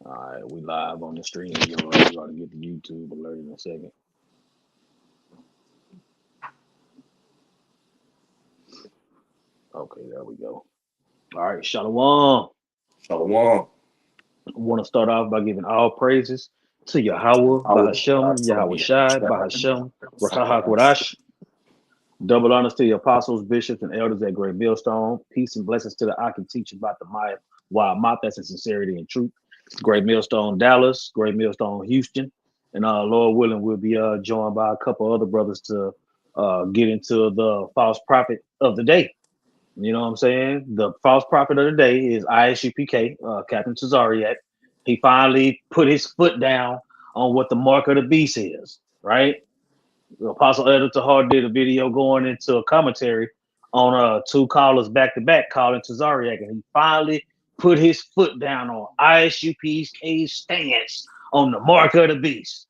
All right, we live on the stream. You're right. We got to get the YouTube alert in a second. Okay, there we go. All right, Shalom. Shalom. I want to start off by giving all praises to Yahweh, Bahashem, Yahweh Shai, Bahashem, Rahahakwadash. Double honors to the apostles, bishops, and elders at Great Millstone. Peace and blessings to the I can teach about the Maya, wild mouth that's in sincerity and truth. Great Millstone, Dallas, Great Millstone, Houston. And Lord willing, we'll be joined by a couple other brothers to get into the false prophet of the day. You know what I'm saying? The false prophet of the day is ISUPK, Captain Tazariak. He finally put his foot down on what the mark of the beast is, right? The Apostle Elder Tahar did a video going into a commentary on two callers back to back calling Tazariak, and he finally put his foot down on ISUPK's stance on the mark of the beast.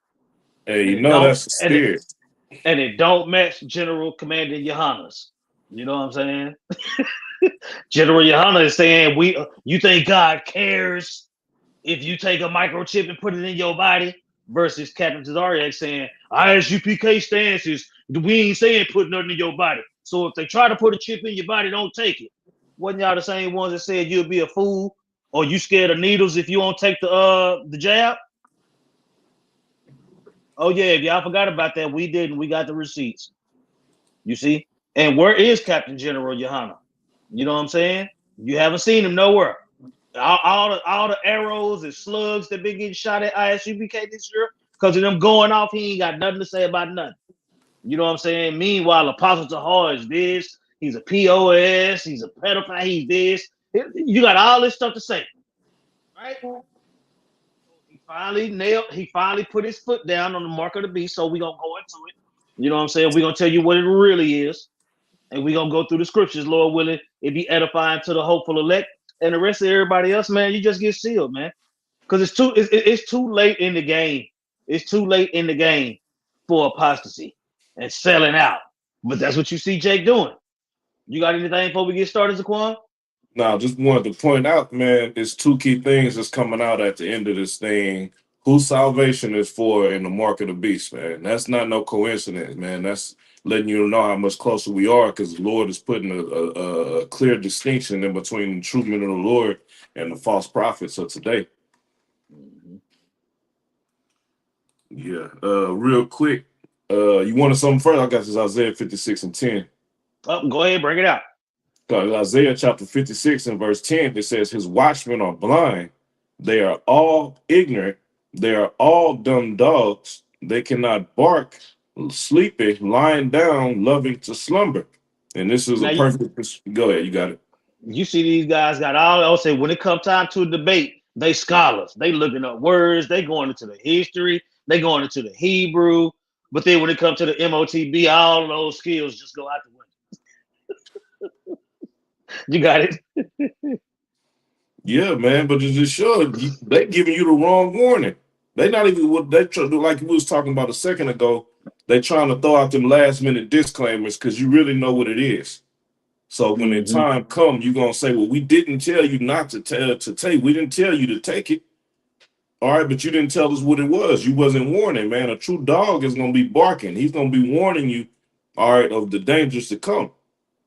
Hey, And you it know don't that's the and it spirit. and it don't match General Commander Yohanas. You know what I'm saying? General Yohana is saying you think God cares if you take a microchip and put it in your body versus Captain Tazariak saying ISUPK stances, we ain't saying put nothing in your body. So if they try to put a chip in your body, don't take it. Wasn't y'all the same ones that said you'll be a fool or you scared of needles if you don't take the jab? Oh yeah, if y'all forgot about that, we didn't. We got the receipts. You see? And where is Captain General Yohana? You know what I'm saying? You haven't seen him nowhere. All the arrows and slugs that been getting shot at ISUBK this year because of them going off, he ain't got nothing to say about nothing. You know what I'm saying? Meanwhile, Apostle Tahar is this. He's a POS. He's a pedophile. He's this. You got all this stuff to say, right? He finally nailed. He finally put his foot down on the mark of the beast. So we gonna go into it. You know what I'm saying? We're gonna tell you what it really is, and we're gonna go through the scriptures, Lord willing. It be edifying to the hopeful elect, and the rest of everybody else, man. You just get sealed, man. Because it's too late in the game. It's too late in the game for apostasy and selling out. But that's what you see Jake doing. You got anything before we get started, Zaquan? Now, just wanted to point out, man, there's two key things that's coming out at the end of this thing. Who salvation is for in the mark of the beast, man. That's not no coincidence, man. That's letting you know how much closer we are because the Lord is putting a clear distinction in between the true men of the Lord and the false prophets of today. Mm-hmm. Yeah. Real quick, you wanted something further? I got this Isaiah 56 and 10. Oh, go ahead, bring it out. Isaiah chapter 56 and verse 10, it says, his watchmen are blind. They are all ignorant. They are all dumb dogs. They cannot bark, sleepy, lying down, loving to slumber. And this is a Now perfect. Go ahead, you got it. you see these guys got all. I'll say when it comes time to a debate, they scholars. They looking up words. They going into the history. They going into the Hebrew. But then when it comes to the MOTB, all those skills just go out the window. You got it. Yeah, man, but it just showed they giving you the wrong warning. They not even what they try to do, like we was talking about a second ago. They trying to throw out them last minute disclaimers because you really know what it is. So when the Mm-hmm. time comes, you're gonna say, "Well, we didn't tell you not to take. We didn't tell you to take it. All right, but you didn't tell us what it was. You wasn't warning, man. A true dog is gonna be barking. He's gonna be warning you, all right, of the dangers to come.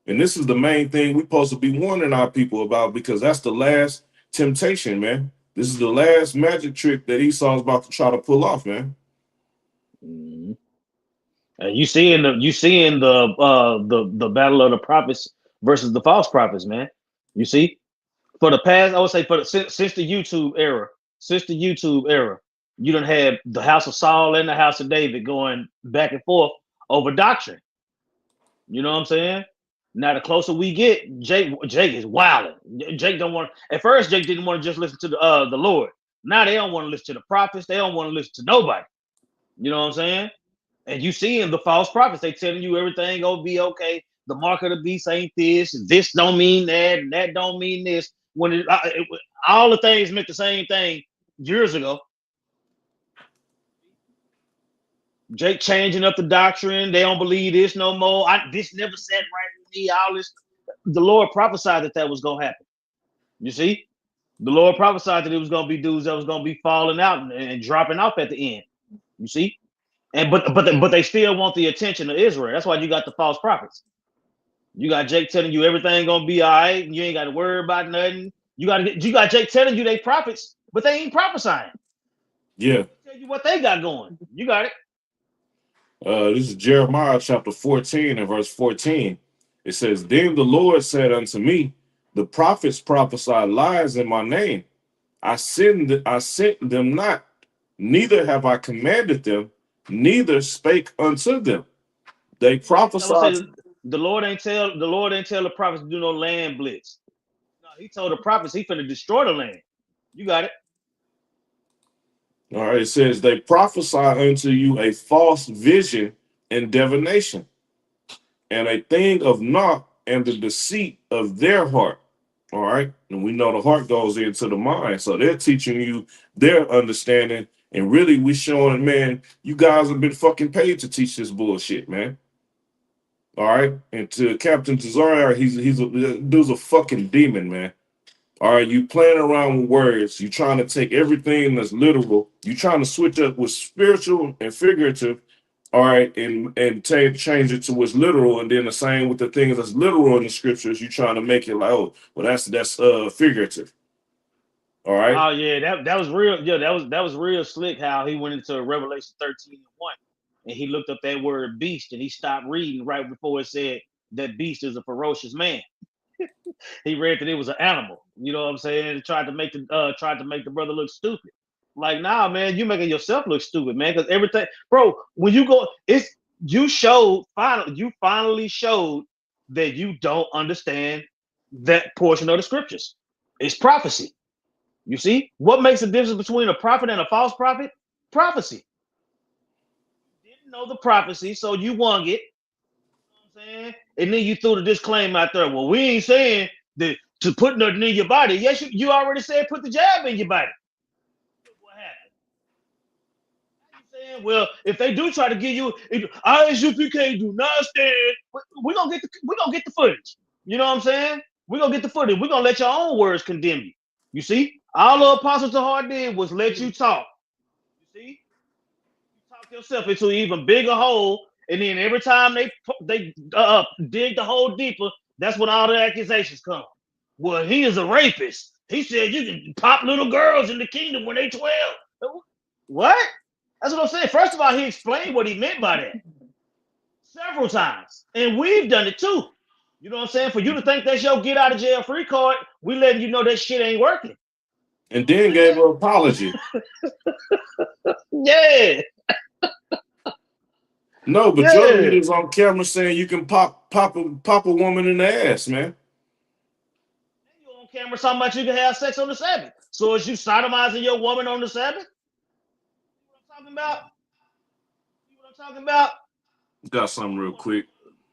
And this is the main thing we're supposed to be warning our people about because that's the last temptation, man. This is the last magic trick that Esau's about to try to pull off, man. Mm-hmm. And you seeing the battle of the prophets versus the false prophets, man. You see, for the past, I would say since the YouTube era, you done had the house of Saul and the house of David going back and forth over doctrine. You know what I'm saying? Now the closer we get, Jake is wilding. Jake don't want. At first, Jake didn't want to just listen to the Lord. Now they don't want to listen to the prophets. They don't want to listen to nobody. You know what I'm saying? And you see in the false prophets, they telling you everything gonna be okay. The mark of the beast ain't this. This don't mean that. And that don't mean this. When all the things meant the same thing years ago. Jake changing up the doctrine. They don't believe this no more. This never sat right with me. All this. The Lord prophesied that was gonna happen. You see? The Lord prophesied that it was going to be dudes that was going to be falling out and dropping off at the end. You see, and but they still want the attention of Israel. That's why you got the false prophets. You got Jake telling you everything gonna be all right, and you ain't got to worry about nothing. You got Jake telling you they prophets, but they ain't prophesying. Yeah. Tell you what they got going. You got it. This is Jeremiah chapter 14 and verse 14. It says, "Then the Lord said unto me, the prophets prophesy lies in my name. I sent them not, neither have I commanded them, neither spake unto them. They I would say prophesy." the Lord ain't tell the prophets to do no land blitz. No, he told the prophets he finna destroy the land. You got it. All right, it says, "They prophesy unto you a false vision and divination, and a thing of naught, and the deceit of their heart." All right. And we know the heart goes into the mind. So they're teaching you their understanding. And really, we showing, man, you guys have been fucking paid to teach this bullshit, man. All right. And to Captain Tazariak, he's a dude's a fucking demon, man. All right. You playing around with words. You trying to take everything that's literal. You trying to switch up with spiritual and figurative. All right, and change it to what's literal, and then the same with the things that's literal in the scriptures. You trying to make it like, oh, well, that's figurative. All right. Oh yeah, that was real. Yeah, that was real slick. How he went into Revelation 13:1, and he looked up that word beast, and he stopped reading right before it said that beast is a ferocious man. He read that it was an animal. You know what I'm saying? And tried to make the brother look stupid. Like, nah, man, you making yourself look stupid, man. Because everything, bro, when you go, you finally showed that you don't understand that portion of the scriptures. It's prophecy. You see, what makes the difference between a prophet and a false prophet? Prophecy. You didn't know the prophecy, so you won it. You know what I'm saying? And then you threw the disclaimer out there. Well, we ain't saying that to put nothing in your body. Yes, you already said put the jab in your body. What happened? Saying, well, if they do try to give you ISUPK do not stand, we're gonna get the footage. You know what I'm saying? We're gonna get the footage. We're gonna let your own words condemn you. You see, all the apostles to heart did was let you talk. You see, you talk yourself into an even bigger hole, and then every time they dig the hole deeper, that's when all the accusations come. Well, he is a rapist. He said you can pop little girls in the kingdom when they 12. What? That's what I'm saying. First of all, he explained what he meant by that several times, and we've done it too. You know what I'm saying? For you to think that's your get out of jail free card, we letting you know that shit ain't working. And then gave an apology. Yeah. No, but your leader's on camera saying you can pop a woman in the ass, man. You on camera talking about you can have sex on the Sabbath. So is you sodomizing your woman on the Sabbath? You know what I'm talking about? You know what I'm talking about? Got something real quick.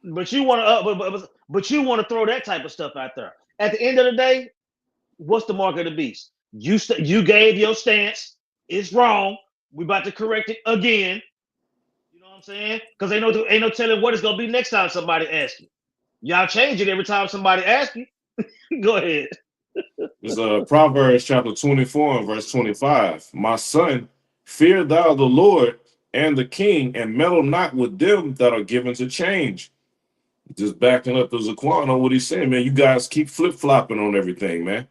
But you want to, but you want to throw that type of stuff out there. At the end of the day, what's the mark of the beast? You gave your stance. It's wrong. We about to correct it again. You know what I'm saying? Because ain't no telling what it's gonna be next time somebody asks you. Y'all change it every time somebody asks you. Go ahead. It's Proverbs chapter 24 and verse 25. "My son, fear thou the Lord and the king, and meddle not with them that are given to change." Just backing up the Zaquan on what he's saying, man. You guys keep flip-flopping on everything, man.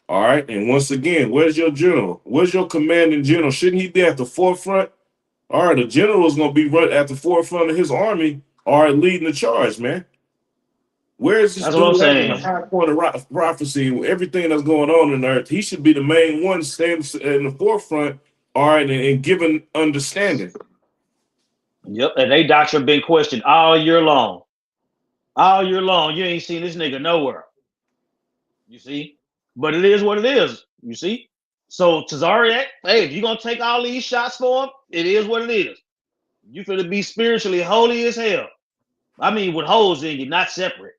All right. And once again, where's your general? Where's your commanding general? Shouldn't he be at the forefront? All right, the general is going to be right at the forefront of his army, all right, leading the charge, man. Where is this That's what I'm dude at in the saying. high point of prophecy? Everything that's going on in earth, he should be the main one standing in the forefront, all right, and giving understanding. Yep, and they doctrine been questioned all year long. All year long, you ain't seen this nigga nowhere. You see, but it is what it is. You see, so Tazariak, hey, if you're gonna take all these shots for him, it is what it is. You finna be spiritually holy as hell. I mean, with holes in you, not separate.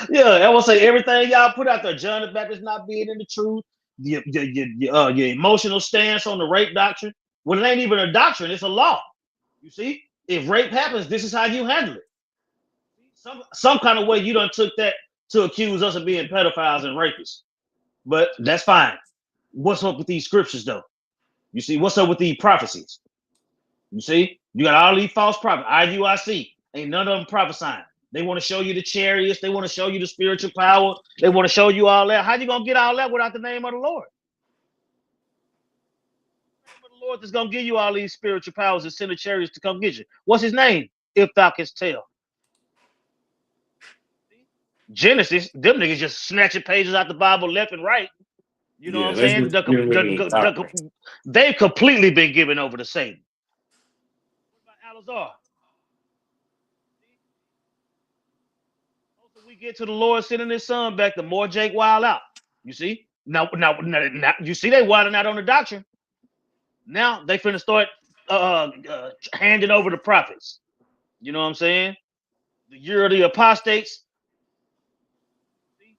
Yeah, I will say everything y'all put out there. John the Baptist not being in the truth, your emotional stance on the rape doctrine. Well, it ain't even a doctrine; it's a law. You see, if rape happens, this is how you handle it. Some kind of way you done took that to accuse us of being pedophiles and rapists. But that's fine. What's up with these scriptures, though? You see, what's up with these prophecies? You see, you got all these false prophets. IUIC, ain't none of them prophesying. They want to show you the chariots. They want to show you the spiritual power. They want to show you all that. How you gonna get all that without the name of the Lord? The name of the Lord is gonna give you all these spiritual powers and send the chariots to come get you. What's his name? If thou canst tell. Genesis, them niggas just snatching pages out the Bible left and right. You know what I'm Let's saying? just get into the topic. They've completely been given over to Satan. What about Alazar? We get to the Lord sending his son back, the more Jake wild out. You see? Now, you see they wilding out on the doctrine. Now they finna start handing over the prophets. You know what I'm saying? The year of the apostates,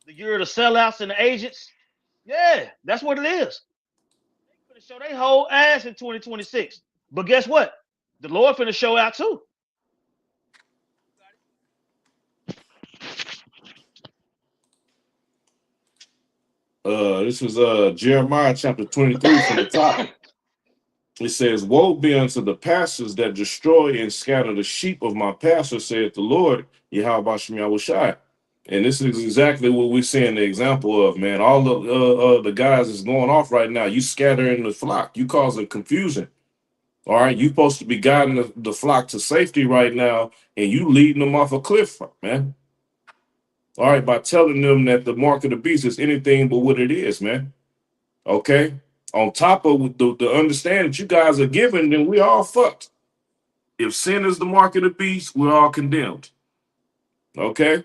the year of the sellouts and the agents. Yeah, that's what it is. They finna show their whole ass in 2026. But guess what? The Lord finna show out too. This was Jeremiah chapter 23 from the top. It says, "Woe be unto the pastors that destroy and scatter the sheep of my pasture, saith the Lord, Yahweh Shem Yahushai." And this is exactly what we're seeing the example of, man. All the guys is going off right now. You scattering the flock. You causing confusion. All right, you supposed to be guiding the flock to safety right now, and you leading them off a cliff, man. All right, by telling them that the mark of the beast is anything but what it is, man. Okay? On top of the understanding that you guys are given, then we all fucked. If sin is the mark of the beast, we're all condemned. Okay?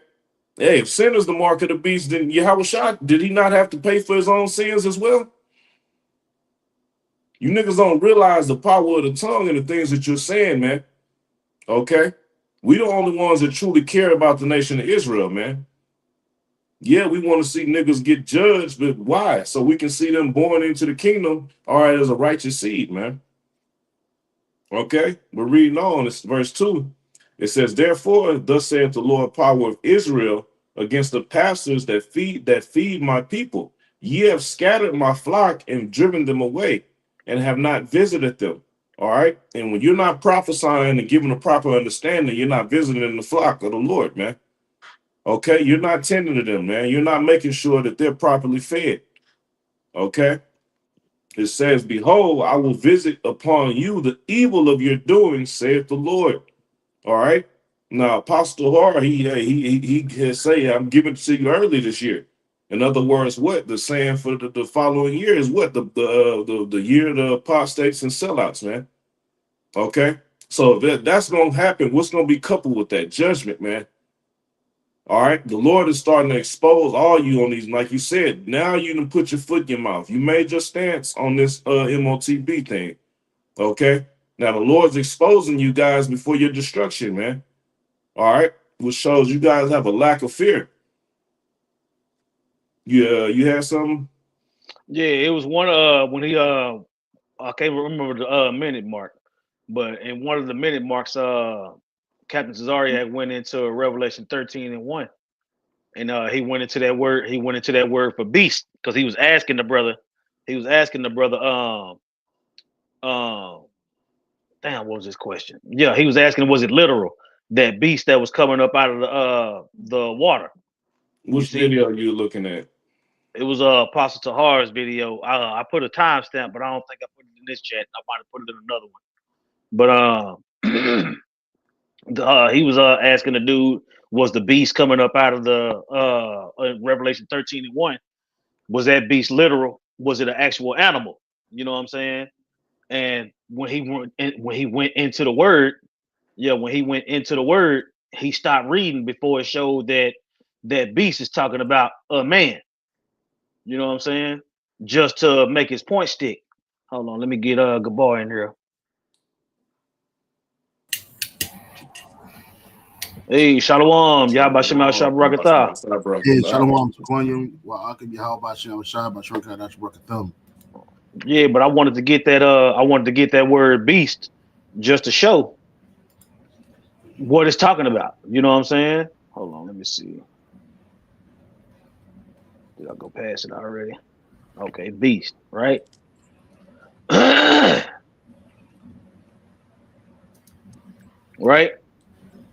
Hey, if sin is the mark of the beast, then Yahweh did he not have to pay for his own sins as well? You niggas don't realize the power of the tongue and the things that you're saying, man. Okay? We the only ones that truly care about the nation of Israel, man. Yeah, we want to see niggas get judged, but why? So we can see them born into the kingdom, all right, as a righteous seed, man. Okay, we're reading on. It's verse 2. It says, "Therefore, thus saith the Lord, power of Israel, against the pastors that feed my people. Ye have scattered my flock and driven them away, and have not visited them." All right. And when you're not prophesying and giving a proper understanding, you're not visiting the flock of the Lord, man. Okay, you're not tending to them, man. You're not making sure that they're properly fed. Okay. It says, "Behold, I will visit upon you the evil of your doing, saith the Lord." All right. Now, Apostle Horror, he has say, "I'm giving it to you early this year." In other words, what the saying for the following year is what the year of the apostates and sellouts, man. Okay. So that's gonna happen. What's gonna be coupled with that judgment, man? All right, the Lord is starting to expose all you on these, like you said. Now you can put your foot in your mouth. You made your stance on this MOTB thing. Okay, now the Lord's exposing you guys before your destruction, man. All right, which shows you guys have a lack of fear. You had something? Yeah, it was one when he I can't remember the minute mark, but in one of the minute marks, Captain Cesariak went into Revelation 13:1. And he went into that word. He went into that word for beast because he was asking the brother. He was asking the brother. Damn, what was his question? Yeah, he was asking, was it literal that beast that was coming up out of the water? Which video are you looking at? It was Apostle Tahar's video. I put a timestamp, but I don't think I put it in this chat. I might have put it in another one. But he was asking the dude, was the beast coming up out of the Revelation 13:1? Was that beast literal? Was it an actual animal? You know what I'm saying? And when he went into the word, he stopped reading before it showed that that beast is talking about a man. You know what I'm saying? Just to make his point stick. Hold on, let me get Gabar in here. Hey, Shalom. Yabashim al-Shabarakatah. Hey, Shalom to Quanium. Well, I could be how about you? I was shy, but that's working thumb. Yeah, but I wanted to get that word beast just to show what it's talking about. You know what I'm saying? Hold on, let me see. Did I go past it already? Okay, beast, right? Right?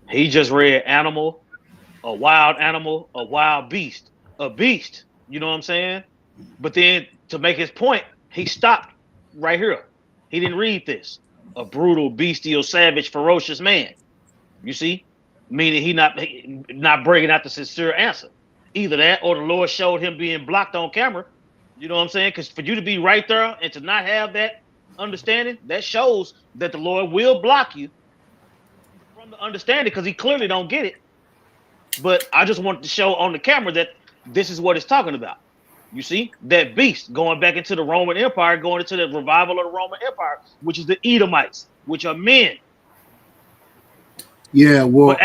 He just read animal, a wild beast, a beast. You know what I'm saying? But then to make his point, he stopped right here. He didn't read this. A brutal, bestial, savage, ferocious man. You see? Meaning he not bringing out the sincere answer. Either that or the Lord showed him being blocked on camera. You know what I'm saying? Because for you to be right there and to not have that understanding, that shows that the Lord will block you from the understanding because he clearly don't get it. But I just wanted to show on the camera that this is what it's talking about. You see, that beast going back into the Roman Empire, going into the revival of the Roman Empire, which is the Edomites, which are men. Yeah, well, But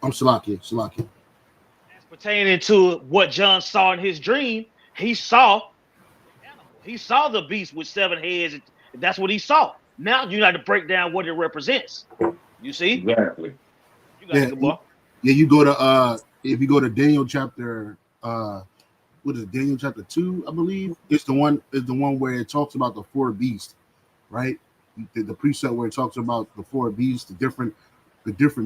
I'm Salakia. as pertaining to what John saw in his dream, he saw the animal. He saw the beast with 7 heads. That's what he saw. Now you got to break down what it represents. You see? Exactly. You got Yeah, it, good boy. yeah. You go to if you go to Daniel chapter what is it, Daniel chapter 2, I believe. It's the one where it talks about the 4 beasts, right? The precept where it talks about the 4 beasts, the different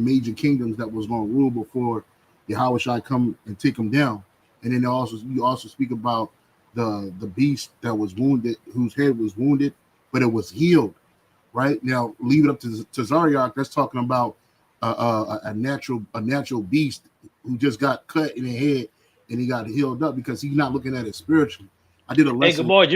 major kingdoms that was going to rule before Yahweh shall come and take them down. And then you also speak about the beast that was wounded, whose head was wounded, but it was healed. Right now, leave it up to Zariach. That's talking about a natural beast who just got cut in the head and he got healed up because he's not looking at it spiritually. I did a Hey, good lesson. boy.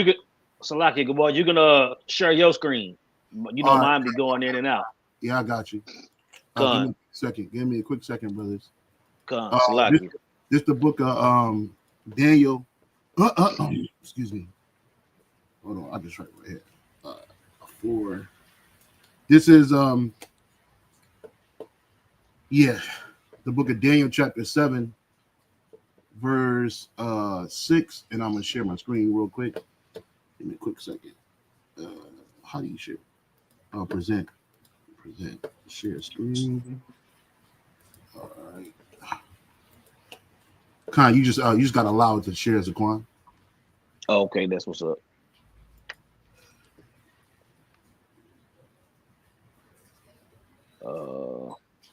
Salaki, good boy. You can share your screen. You know, All right, mine be going in and out. yeah, I got you. Give me Con, a second. Give me a quick second, brothers. This Salaki. this the book of Daniel. Excuse me. Hold on, I just write right here. 4. This is yeah, the book of Daniel, chapter 7, verse 6, and I'm gonna share my screen real quick. Give me a quick second. How do you share? Present, share screen. All right. Khan, you just gotta allow it to share, Zaquan. Oh, okay, that's what's up.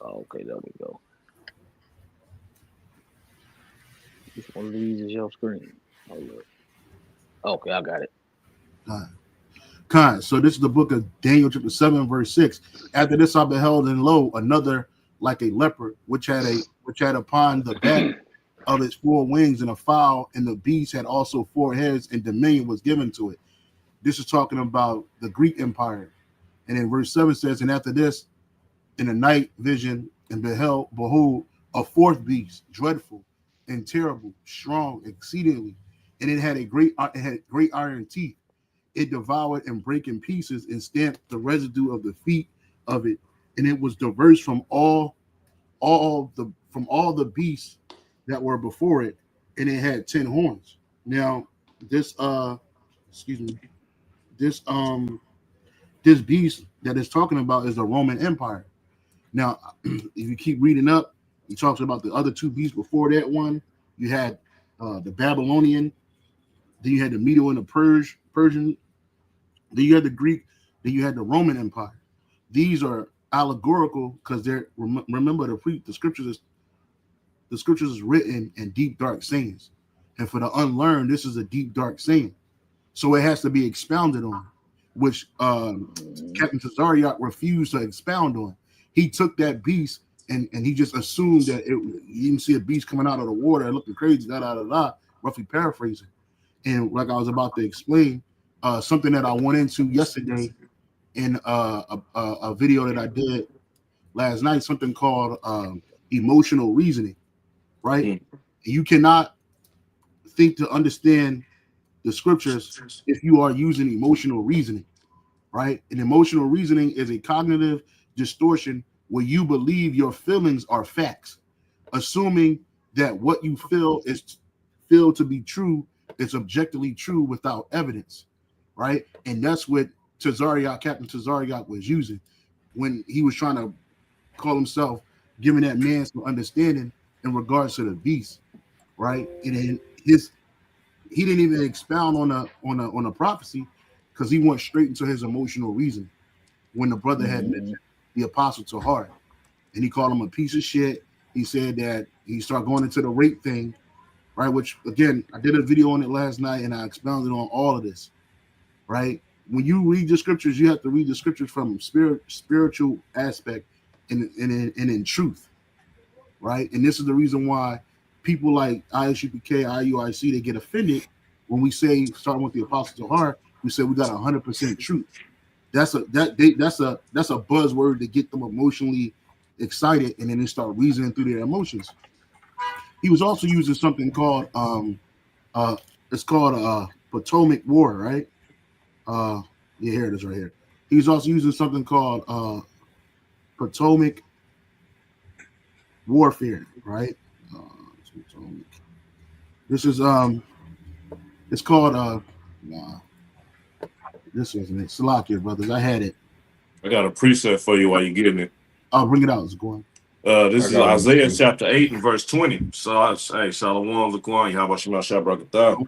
Okay, there we go. Which one of these is your screen? Oh, look. Okay, I got it. Khan. So this is the book of Daniel, chapter 7, verse 6. After this, I beheld, and lo, another like a leopard, which had upon the back of its 4 wings and a fowl, and the beast had also 4 heads, and dominion was given to it. This is talking about the Greek Empire. And then verse 7 says, and after this, in a night vision, and behold, a 4th beast, dreadful and terrible, strong exceedingly, and it had great iron teeth. It devoured and brake in pieces and stamped the residue of the feet of it, and it was diverse from all the beasts that were before it, and it had 10 horns. Now, this excuse me, this beast that it's talking about is the Roman Empire. Now, if you keep reading up, he talks about the other 2 beasts before that one. You had the Babylonian, then you had the Medo and the Persian, then you had the Greek, then you had the Roman Empire. These are allegorical because they're remember the scriptures is written in deep dark sayings, and for the unlearned, this is a deep dark saying, so it has to be expounded on, which Captain Tazariak refused to expound on. He took that beast and he just assumed that you didn't see a beast coming out of the water looking crazy, roughly paraphrasing. And like I was about to explain, something that I went into yesterday in a video that I did last night, something called emotional reasoning, right? Mm. You cannot think to understand the scriptures if you are using emotional reasoning, right? And emotional reasoning is a cognitive distortion where you believe your feelings are facts, assuming that what you feel to be true is objectively true without evidence, right? And that's what Captain Tazariak was using when he was trying to call himself giving that man some understanding in regards to the beast, right? And then he didn't even expound on a prophecy because he went straight into his emotional reason when the brother had mentioned the apostle to heart, and he called him a piece of shit. He said that he started going into the rape thing, right? Which again, I did a video on it last night, and I expounded on all of this, right? When you read the scriptures, you have to read the scriptures from spiritual aspect and in truth, right? And this is the reason why people like ISUPK, IUIC, they get offended when we say, starting with the apostle to heart, we say we got 100% truth. That's a buzzword to get them emotionally excited, and then they start reasoning through their emotions. He was also using something called it's called Potomac War, right? Yeah, here it is right here. He's also using something called Potomac warfare, right? This is it's called this isn't it. Salakia, brothers. I had it. I got a preset for you while you're getting it. I'll bring it out. It's going. This is Isaiah chapter 8 and verse 20. So, hey, Shalom, Laquan, how about Shema Shabrakatah?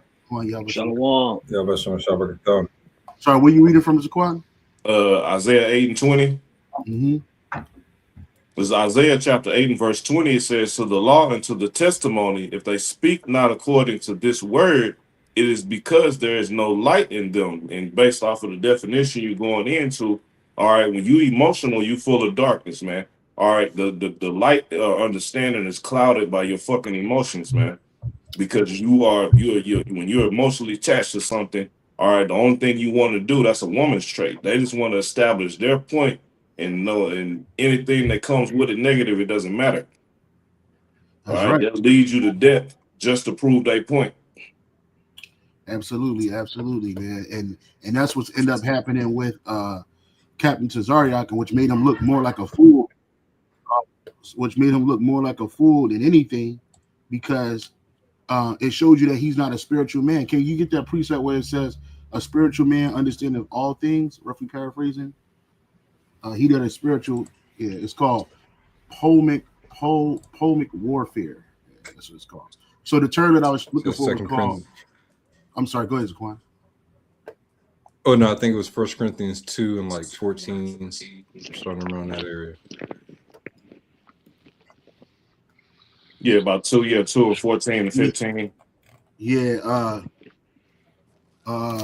Shalom. Sorry, where you reading from, Zaquan? Isaiah 8 and 20. Mm-hmm. This is Isaiah chapter 8 and verse 20. It says, to the law and to the testimony, if they speak not according to this word, it is because there is no light in them. And based off of the definition you're going into, all right, when you emotional, you full of darkness, man. All right, the light understanding is clouded by your fucking emotions, man. Because you're when you're emotionally attached to something, all right, the only thing you want to do, that's a woman's trait. They just want to establish their point, and anything that comes with it negative, it doesn't matter. That's all right, right. that leads you to death just to prove their point. Absolutely, man. And that's what's end up happening with Captain Tazariak, which made him look more like a fool. Than anything, because it shows you that he's not a spiritual man. Can you get that precept where it says a spiritual man understanding all things, roughly paraphrasing? He did a spiritual, it's called polemic warfare. Yeah, that's what it's called. So the term that I was looking for was called, I'm sorry, go ahead, Zaquan. Oh no, I think it was 1 Corinthians 2 and like 14, starting around that area. Yeah, about 2 or 14 and 15. Yeah,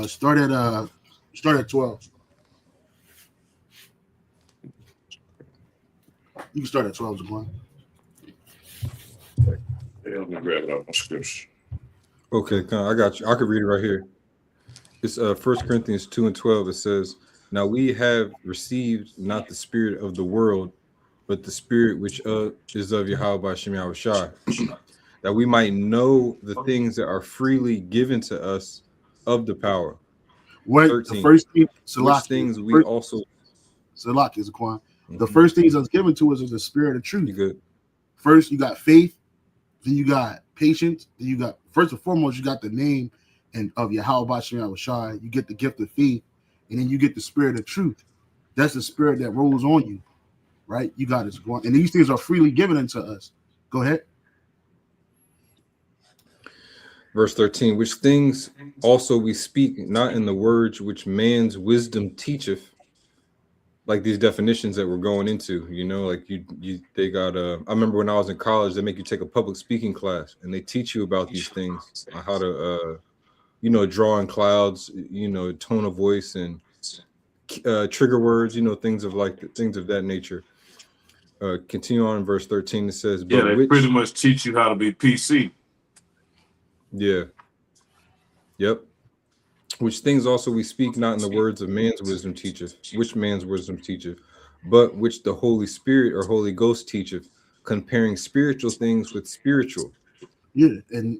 start at 12. You can start at 12, Zaquan. Yeah, let me grab it out my scripture. Okay, I got you. I could read it right here. It's 1 Corinthians 2 and 12. It says, now we have received not the spirit of the world, but the spirit which is of Yahweh Shem Yahushai, that we might know the things that are freely given to us of the power. What 13, the first thing, which things we also Salaki is Zaquan. The first things that's given to us is the spirit of truth. You good? First, you got faith, then you got patience, then you got, first and foremost, you got the name of Yahweh Shem Yahushai. You get the gift of faith, and then you get the spirit of truth. That's the spirit that rolls on you. Right, you got it, Zaquan. And these things are freely given unto us. Go ahead. Verse 13, which things also we speak, not in the words which man's wisdom teacheth. Like these definitions that we're going into, like they got I remember when I was in college, they make you take a public speaking class, and they teach you about these things, how to draw in clouds, tone of voice and trigger words, things of that nature. Continue on in verse 13. It says, but they pretty much teach you how to be PC. Yeah. Yep. Which things also we speak not in the words of man's wisdom teacheth, which man's wisdom teacheth, but which the Holy Spirit or Holy Ghost teacheth, comparing spiritual things with spiritual. Yeah, and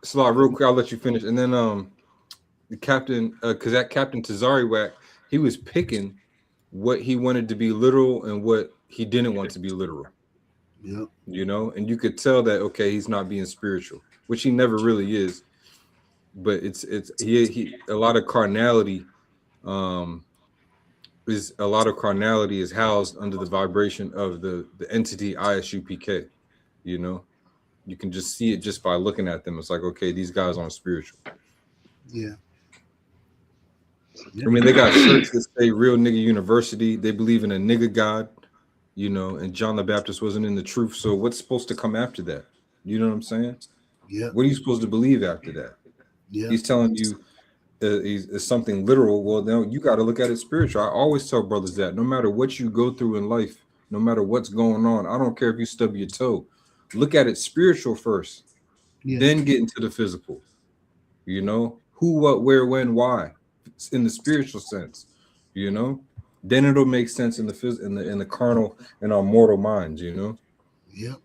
Salah, real quick, I'll let you finish. And then the captain, because that Captain Tazariak, he was picking what he wanted to be literal and what he didn't want to be literal. Yeah. And you could tell that, okay, he's not being spiritual, which he never really is. But it's he a lot of carnality is housed under the vibration of the entity ISUPK, You can just see it just by looking at them. It's like, okay, these guys aren't spiritual. Yeah. I mean, they got shirts that say "Real Nigga University." They believe in a nigga god, you know. And John the Baptist wasn't in the truth. So what's supposed to come after that? You know what I'm saying? Yeah. What are you supposed to believe after that? Yeah. He's telling you is something literal. Well, now you got to look at it spiritual. I always tell brothers that no matter what you go through in life, no matter what's going on, I don't care if you stub your toe. Look at it spiritual first, then get into the physical. You know, who, what, where, when, why, in the spiritual sense. You know, then it'll make sense in the carnal and our mortal minds. You know. Yep.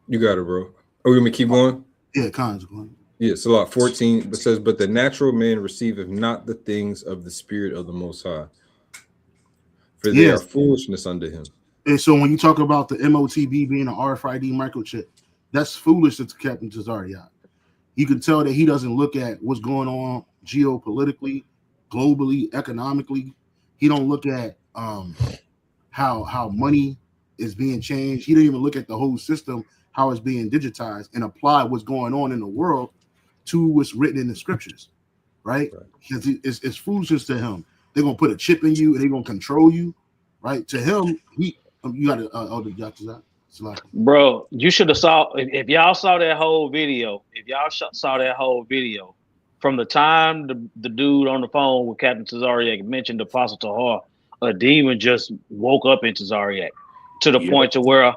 You got it, bro. Are we gonna keep going? Yeah, cons going. Yeah, so lot 14 says, but the natural man receiveth not the things of the Spirit of the Most High, for they are foolishness unto him. And so when you talk about the MOTB being an RFID microchip, that's foolish to Captain Tazariak. You can tell that he doesn't look at what's going on geopolitically, globally, economically. He don't look at how money is being changed. He don't even look at the whole system, how it's being digitized, and apply what's going on in the world to what's written in the scriptures, right? Because it's foolishness to him. They're gonna put a chip in you and they're gonna control you, right? To him, you got to bro. You should have saw if y'all saw that whole video. If y'all saw that whole video from the time the dude on the phone with Captain Tazariak mentioned Apostle Tahar, a demon just woke up in Tazariak to the point to where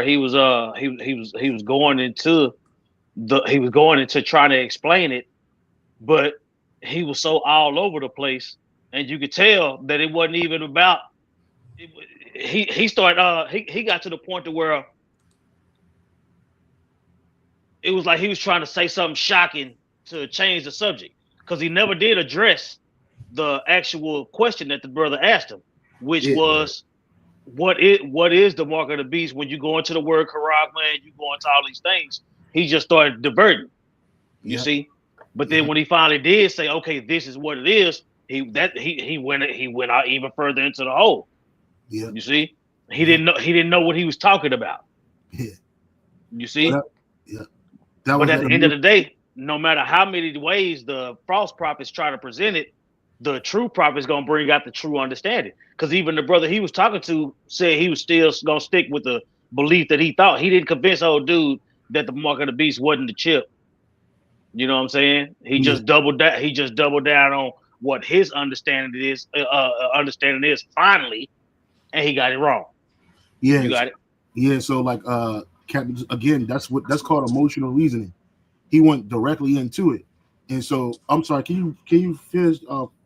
he was going into trying to explain it, but he was so all over the place, and you could tell that it wasn't even about. He started. He got to the point to where it was like he was trying to say something shocking to change the subject, because he never did address the actual question that the brother asked him, which was, what is the mark of the beast? When you go into the word Karak, man, you go into all these things. He just started diverting, you see. But then when he finally did say, okay, this is what it is, he went out even further into the hole. Yeah. You see, he didn't know what he was talking about. Yeah. You see. But at the end of the day, no matter how many ways the false prophets try to present it, the true prophet is gonna bring out the true understanding. Because even the brother he was talking to said he was still gonna stick with the belief that he thought. He didn't convince old dude that the mark of the beast wasn't the chip. You know what I'm saying? He just doubled that. He just doubled down on what his understanding is. Finally, and he got it wrong. Yeah, you got it. Yeah. So like, Captain, again, that's called emotional reasoning. He went directly into it, and so I'm sorry. Can you finish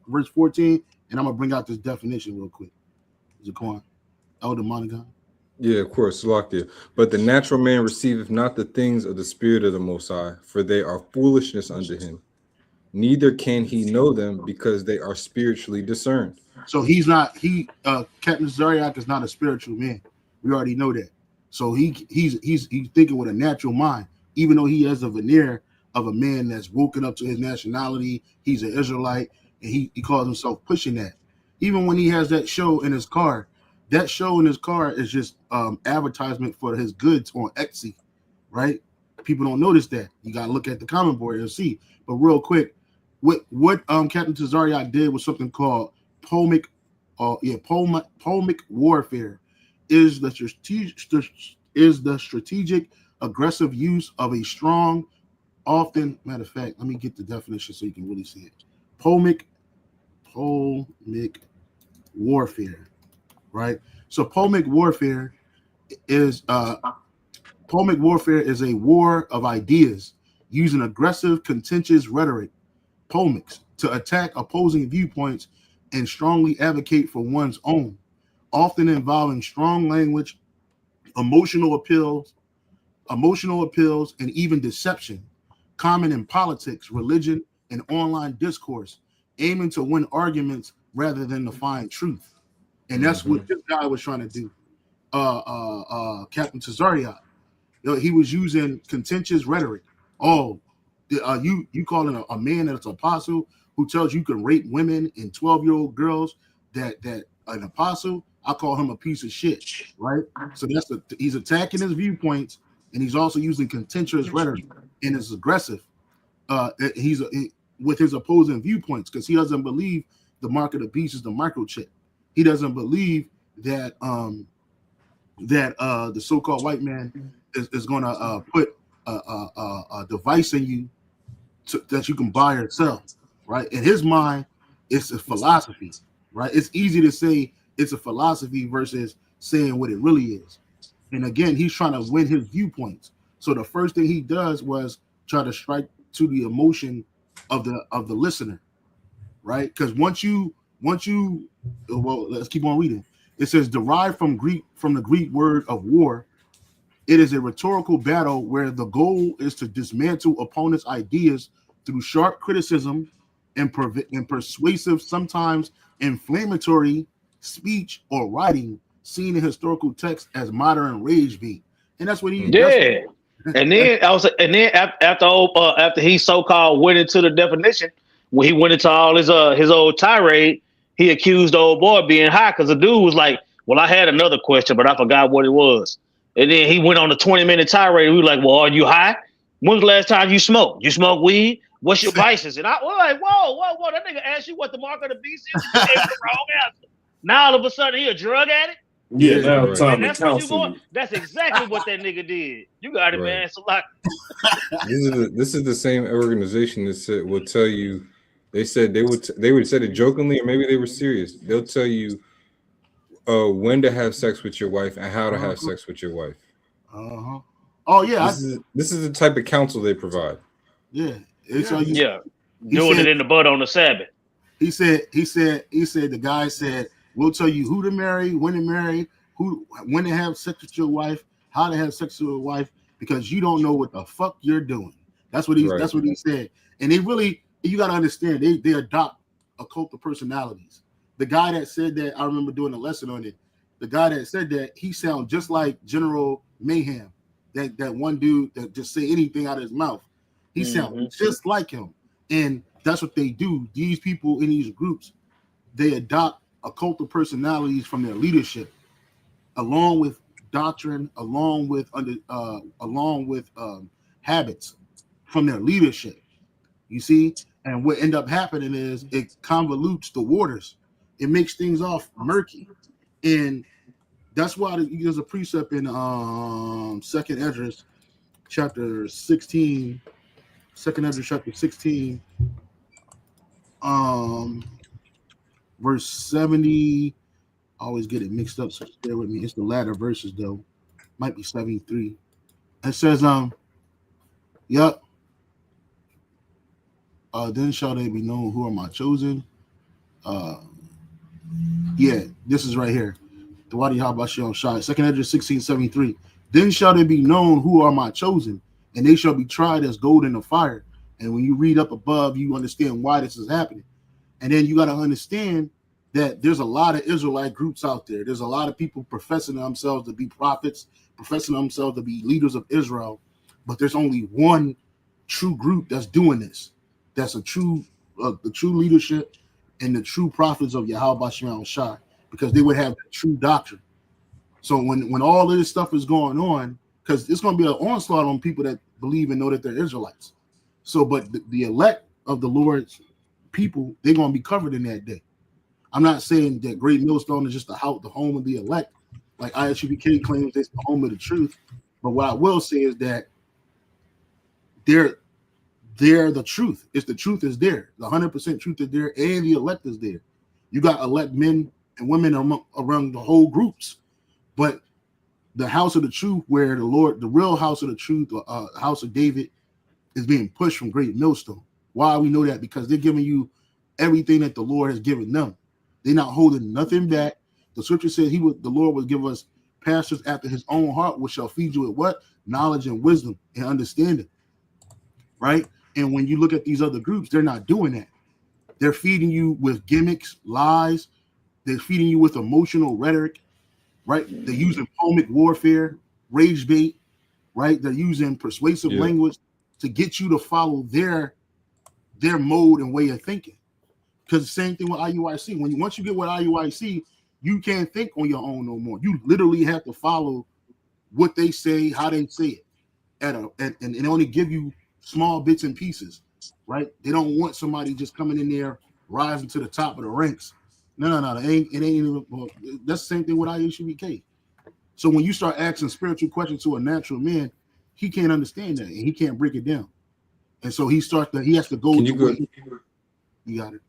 verse 14? And I'm gonna bring out this definition real quick. Zaquan, Elder Monagon. Yeah, of course, Salakia. But the natural man receiveth not the things of the Spirit of the Most High, for they are foolishness unto him. Neither can he know them, because they are spiritually discerned. So Captain Zariak is not a spiritual man. We already know that. So he's thinking with a natural mind, even though he has a veneer of a man that's woken up to his nationality. He's an Israelite, and he calls himself pushing that. Even when he has that show in his car, that show in his car is just advertisement for his goods on Etsy, right? People don't notice that. You gotta look at the comment board and see. But real quick, what Captain Tazariak did was something called polemic warfare. Is the strategic aggressive use of a strong, often, matter of fact, let me get the definition so you can really see it. Polemic warfare, right? So polemic warfare is a war of ideas using aggressive, contentious rhetoric, polemics, to attack opposing viewpoints and strongly advocate for one's own, often involving strong language, emotional appeals, and even deception, common in politics, religion, and online discourse, aiming to win arguments rather than to find truth. And that's what this guy was trying to do. Captain Tazariak, he was using contentious rhetoric. Oh, you calling a man that's an apostle who tells you can rape women and 12-year-old girls that an apostle? I call him a piece of shit, right? So he's attacking his viewpoints, and he's also using contentious rhetoric and is aggressive. With his opposing viewpoints because he doesn't believe the mark of the beast is the microchip. He doesn't believe that the so-called white man is going to put a device in you that you can buy or sell, right? In his mind, it's a philosophy, right? It's easy to say it's a philosophy versus saying what it really is. And again, he's trying to win his viewpoints. So the first thing he does was try to strike to the emotion of the listener, right? Because once you well, let's keep on reading. It says derived from the Greek word of war. It is a rhetorical battle where the goal is to dismantle opponents' ideas through sharp criticism and persuasive, sometimes inflammatory speech or writing, seen in historical text as modern rage bait. And that's what he did. And then after he so-called went into the definition, when he went into all his old tirade, he accused the old boy of being high because the dude was like, well, I had another question, but I forgot what it was. And then he went on a 20-minute tirade. We were like, well, are you high? When's the last time you smoked? You smoke weed? What's your vices? And I was like, whoa. That nigga asked you what the mark of the beast is. You gave the wrong answer. Now all of a sudden he a drug addict? Yeah, now it's time to that's counsel. That's exactly what that nigga did. You got it, man. So like, this is the same organization that will tell you. They said they would said it jokingly, or maybe they were serious. They'll tell you when to have sex with your wife and how to have sex with your wife. Oh yeah, this is the type of counsel they provide. Yeah, doing it in the butt on the Sabbath. He said the guy said, we'll tell you who to marry, when to marry, when to have sex with your wife, how to have sex with your wife, because you don't know what the fuck you're doing. That's what he said. And they really, you gotta understand, they adopt a cult of personalities. The guy that said that, I remember doing a lesson on it. The guy that said that, he sounds just like General Mayhem, that one dude that just say anything out of his mouth. He sounds just like him. And that's what they do. These people in these groups, they adopt a cult of personalities from their leadership, along with doctrine, along with habits from their leadership. You see, and what end up happening is it convolutes the waters. It makes things off murky, and that's why there's a precept in Second Esdras chapter 16. Second Esdras chapter 16. Verse 70, I always get it mixed up, so bear with me. It's the latter verses, though. Might be 73. It says, yep. Then shall they be known who are my chosen. Yeah, this is right here. The Wadi Habashon Shai, 2nd Esdras 16:73. Then shall they be known who are my chosen, and they shall be tried as gold in the fire. And when you read up above, you understand why this is happening. And then you got to understand that there's a lot of Israelite groups out there. There's a lot of people professing themselves to be prophets, professing themselves to be leaders of Israel. But there's only one true group that's doing this. That's the true leadership and the true prophets of Yahweh Bashim Shai, because they would have the true doctrine. So when all of this stuff is going on, because it's going to be an onslaught on people that believe and know that they're Israelites. So, but the elect of the Lord's people, they're going to be covered in that day. I'm not saying that Great Millstone is just the home of the elect, like ISUBK claims it's the home of the truth. But what I will say is that they're the truth. It's the truth is there. The 100% truth is there, and the elect is there. You got elect men and women around the whole groups, but the house of the truth, where the real house of the truth, house of David, is being pushed from Great Millstone. Why we know that? Because they're giving you everything that the Lord has given them. They're not holding nothing back. The scripture says the Lord will give us pastors after his own heart, which shall feed you with what? Knowledge and wisdom and understanding. Right? And when you look at these other groups, they're not doing that. They're feeding you with gimmicks, lies. They're feeding you with emotional rhetoric, right? They're using polemic warfare, rage bait, right? They're using persuasive language to get you to follow their mode and way of thinking. Because the same thing with IUIC. Once you get with IUIC, You can't think on your own no more. You literally have to follow what they say, how they say it, and they only give you small bits and pieces, right? They don't want somebody just coming in there rising to the top of the ranks. No. It ain't even. Well, that's the same thing with IUCBK. So when you start asking spiritual questions to a natural man, he can't understand that and he can't break it down. And so he has to go. Can you go? You got it.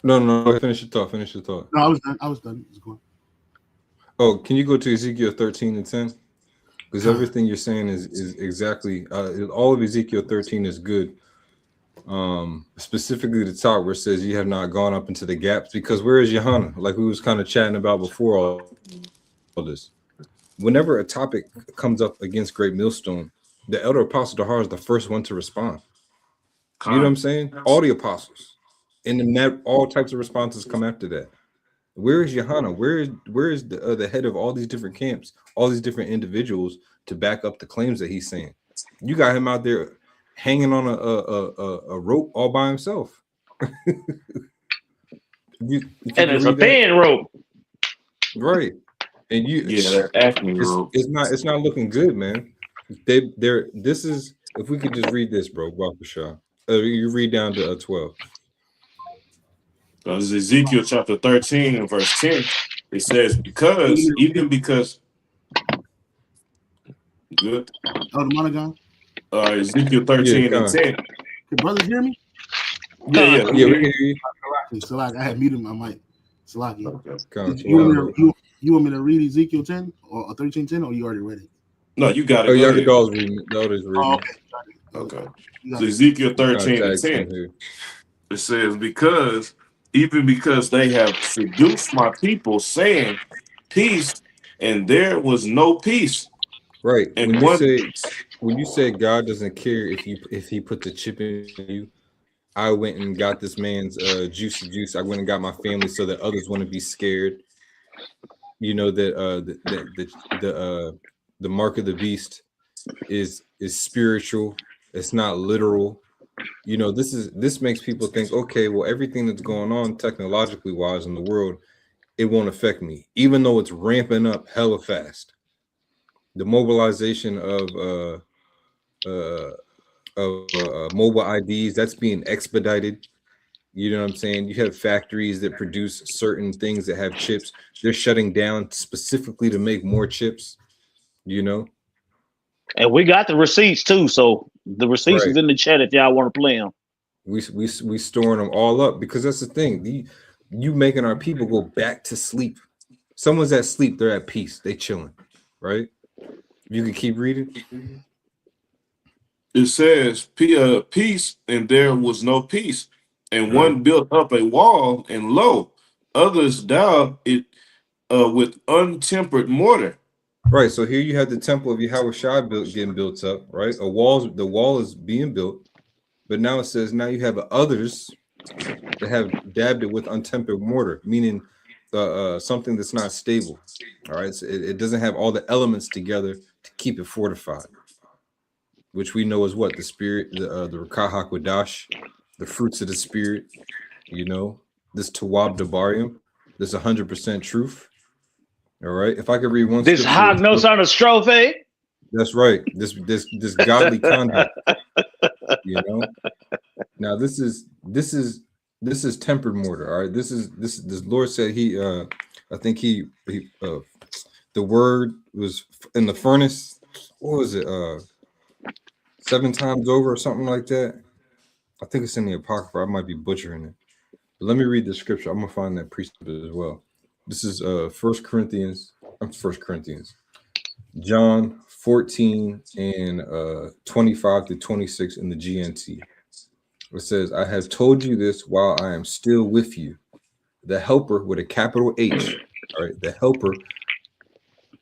No. Finish your thought. No, I was done. It's going. Oh, can you go to Ezekiel 13 and 10? Because everything you're saying is exactly all of Ezekiel 13 is good. Specifically the top where it says you have not gone up into the gaps, because where is Johanna? Like we was kind of chatting about before all this. Whenever a topic comes up against Great Millstone, the elder apostle Dahar is the first one to respond. You know what I'm saying? All the apostles, and then all types of responses come after that. Where is Johanna? Where is the head of all these different camps, all these different individuals to back up the claims that he's saying? You got him out there hanging on a rope all by himself. you and it's a thin rope, right? And they're acting rope. It's not looking good, man. This is, if we could just read this, bro, Wakusha. You read down to 12. This is Ezekiel chapter 13 and verse 10. It says, because good. Oh, the Monogon? Ezekiel 13 and 10. Can brothers hear me? Yeah, we can hear you. Salak, I had muted my mic. Salak, okay. You want me to read Ezekiel 10 or 13:10, or you already read it? No, you got it. Oh, Young Adult's reading it. Oh, okay. So Ezekiel 13 and 10. It says, because they have seduced my people, saying peace, and there was no peace. Right. And when you say God doesn't care if he puts a chip in you, I went and got this man's juice. I went and got my family so that others wouldn't be scared. You know that the mark of the beast is spiritual. It's not literal. You know, this makes people think, okay, well, everything that's going on technologically wise in the world, it won't affect me, even though it's ramping up hella fast. The mobilization of mobile IDs, that's being expedited. You know what I'm saying? You have factories that produce certain things that have chips. They're shutting down specifically to make more chips, you know? And we got the receipts too. So the receipts is in the chat if y'all want to play them. We storing them all up, because that's the thing. You making our people go back to sleep. Someone's at sleep, they're at peace. They chilling, right? You can keep reading. It says peace, and there was no peace. And one built up a wall, and lo, others daubed it with untempered mortar. Right. So here you have the temple of Yahweh Shai getting built up, right? The wall is being built, but now it says now you have others that have dabbed it with untempered mortar, meaning something that's not stable. All right. So it doesn't have all the elements together to keep it fortified, which we know is what? The spirit, the Rakah HaKodash, the fruits of the spirit, you know, this Tawab Dabarium, this 100% truth. All right. If I could read one. This Hognos on a strophe. That's right. This godly conduct. You know. Now this is tempered mortar. All right. This Lord said I think he the word was in the furnace. What was it? 7 times over or something like that. I think it's in the Apocrypha. I might be butchering it. But let me read the scripture. I'm gonna find that precept as well. This is 1 Corinthians. John 14 and 25 to 26 in the GNT. It says, I have told you this while I am still with you. The helper with a capital H. All right, the helper,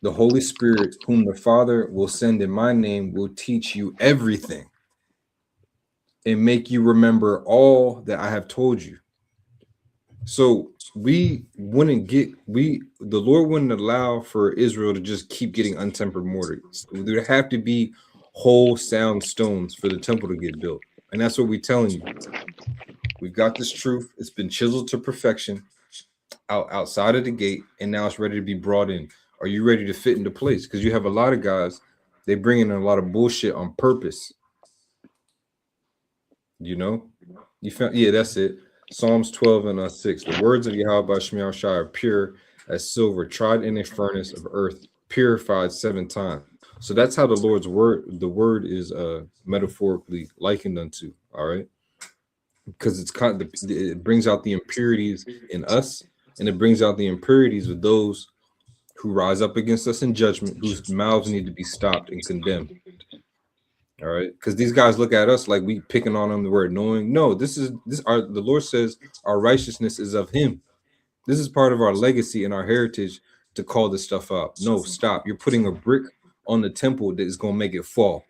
the Holy Spirit, whom the Father will send in my name, will teach you everything and make you remember all that I have told you. So the Lord wouldn't allow for Israel to just keep getting untempered mortar. There would have to be whole sound stones for the temple to get built. And that's what we're telling you. We've got this truth. It's been chiseled to perfection. outside of the gate, and now it's ready to be brought in. Are you ready to fit into place? Because you have a lot of guys, they bring in a lot of bullshit on purpose. You know, you found, yeah, that's it. Psalms 12 and 6. The words of Yahweh Shemiah Shai are pure as silver, tried in a furnace of earth, purified 7 times. So that's how the Lord's word, the word is metaphorically likened unto. All right, because it's kind of, it brings out the impurities in us, and it brings out the impurities of those who rise up against us in judgment, whose mouths need to be stopped and condemned. All right, because these guys look at us like we picking on them, we're annoying. No, this our, the Lord says our righteousness is of Him. This is part of our legacy and our heritage to call this stuff out. No, stop. You're putting a brick on the temple that is going to make it fall.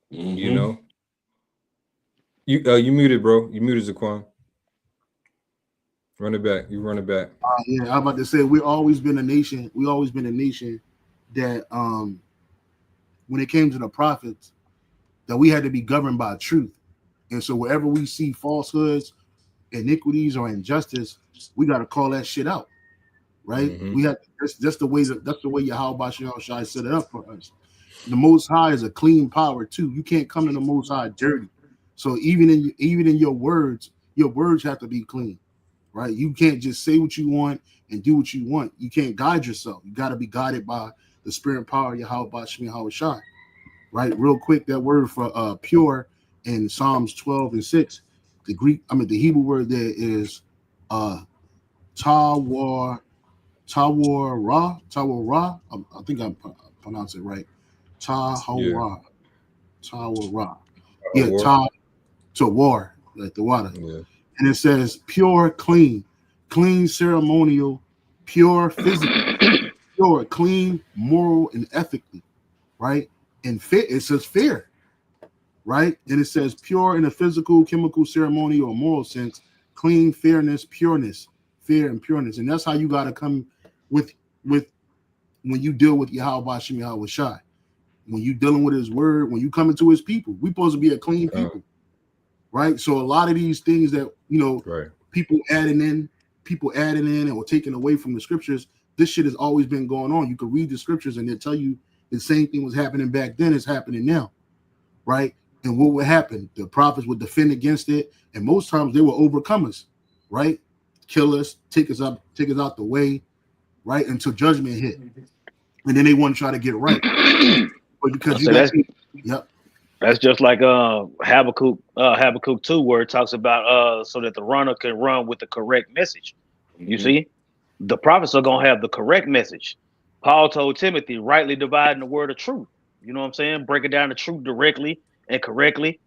You know, you muted, bro. You muted, Zaquan. Run it back. You run it back. Yeah, I'm about to say we've always been a nation. We always been a nation that when it came to the prophets, that we had to be governed by truth. And so wherever we see falsehoods, iniquities, or injustice, we got to call that shit out. Right? We have that's the way Yahweh Shai set it up for us. The Most High is a clean power too. You can't come to the Most High dirty. So even in your words have to be clean. Right? You can't just say what you want and do what you want. You can't guide yourself. You got to be guided by the spirit and power of Yahweh Shai. Right? Real quick, that word for pure in Psalms 12 and 6, the Hebrew word there is tawar ra. I think I pronounced it right. Tahora. Tawara. Yeah, tawar, like the water. Yeah. And it says pure, clean ceremonial, pure physical, pure, clean, moral, and ethically, right? And fit, it says fair, right? And it says pure in a physical, chemical, ceremonial, or moral sense, clean, fairness, pureness, fair and pureness. And that's how you got to come with when you deal with Yahweh Shai. When you dealing with His word, when you come into His people, we supposed to be a clean people. Right, so a lot of these things that people adding in or taking away from the scriptures, this shit has always been going on. You can read the scriptures and they'll tell you the same thing was happening back then is happening now, right? And what would happen? The prophets would defend against it, and most times they will overcome us, right? Kill us, take us out the way, right? Until judgment hit, and then they want to try to get it right, but because That's just like Habakkuk 2, where it talks about so that the runner can run with the correct message. You see, the prophets are gonna have the correct message. Paul told Timothy, rightly dividing the word of truth. You know what I'm saying? Breaking down the truth directly and correctly.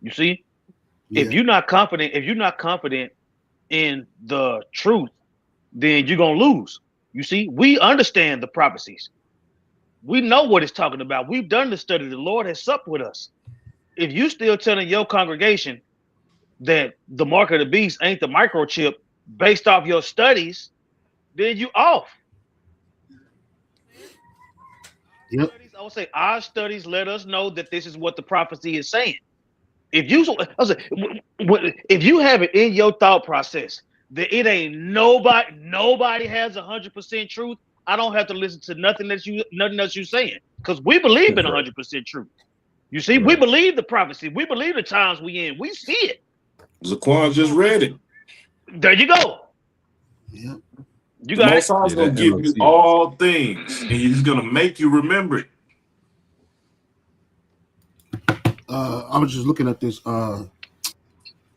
You see, if you're not confident in the truth, then you're gonna lose. You see, we understand the prophecies. We know what it's talking about. We've done the study. The Lord has supped with us. If you still telling your congregation that the mark of the beast ain't the microchip based off your studies, then you off. Yep. I would say our studies let us know that this is what the prophecy is saying. If you have it in your thought process that it ain't nobody has 100% truth, I don't have to listen to nothing else you're saying, because we believe in 100% truth. You see, we believe the prophecy. We believe the times we in. We see it. Zaquan just read it. There you go. Yeah. You got Most High's gonna give you all things, and He's gonna make you remember it. I was just looking at this. I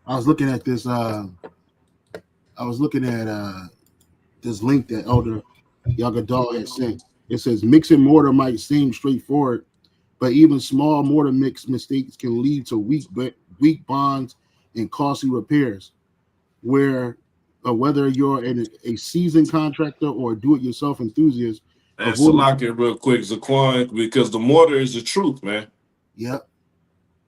was looking at this link that Elder Yagadal had sent. It says mixing mortar might seem straightforward, but even small mortar mix mistakes can lead to weak bonds and costly repairs. Whether you're a seasoned contractor or a do-it-yourself enthusiast. And so lock it real quick, Zaquan, because the mortar is the truth, man. Yep.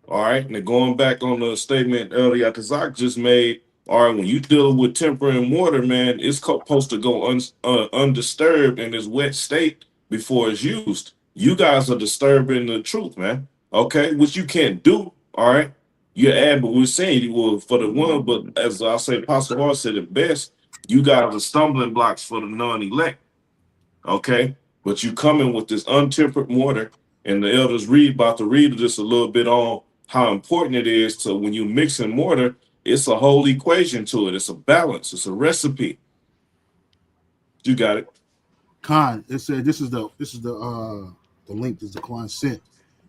All right. Now going back on the statement earlier Kazak just made. All right, when you deal with temper and water, man, it's supposed to go undisturbed in its wet state before it's used. You guys are disturbing the truth, man. Okay, which you can't do. All right, You add, but we're saying well for the one, but as I say, Apostle Hall said it best, you got the stumbling blocks for the non-elect. Okay, but you come in with this untempered mortar, and the elders about to read just a little bit on how important it is to when you mix in mortar, it's a whole equation to it. It's a balance, it's a recipe. You got it. Khan, it said this is the link that the client sent.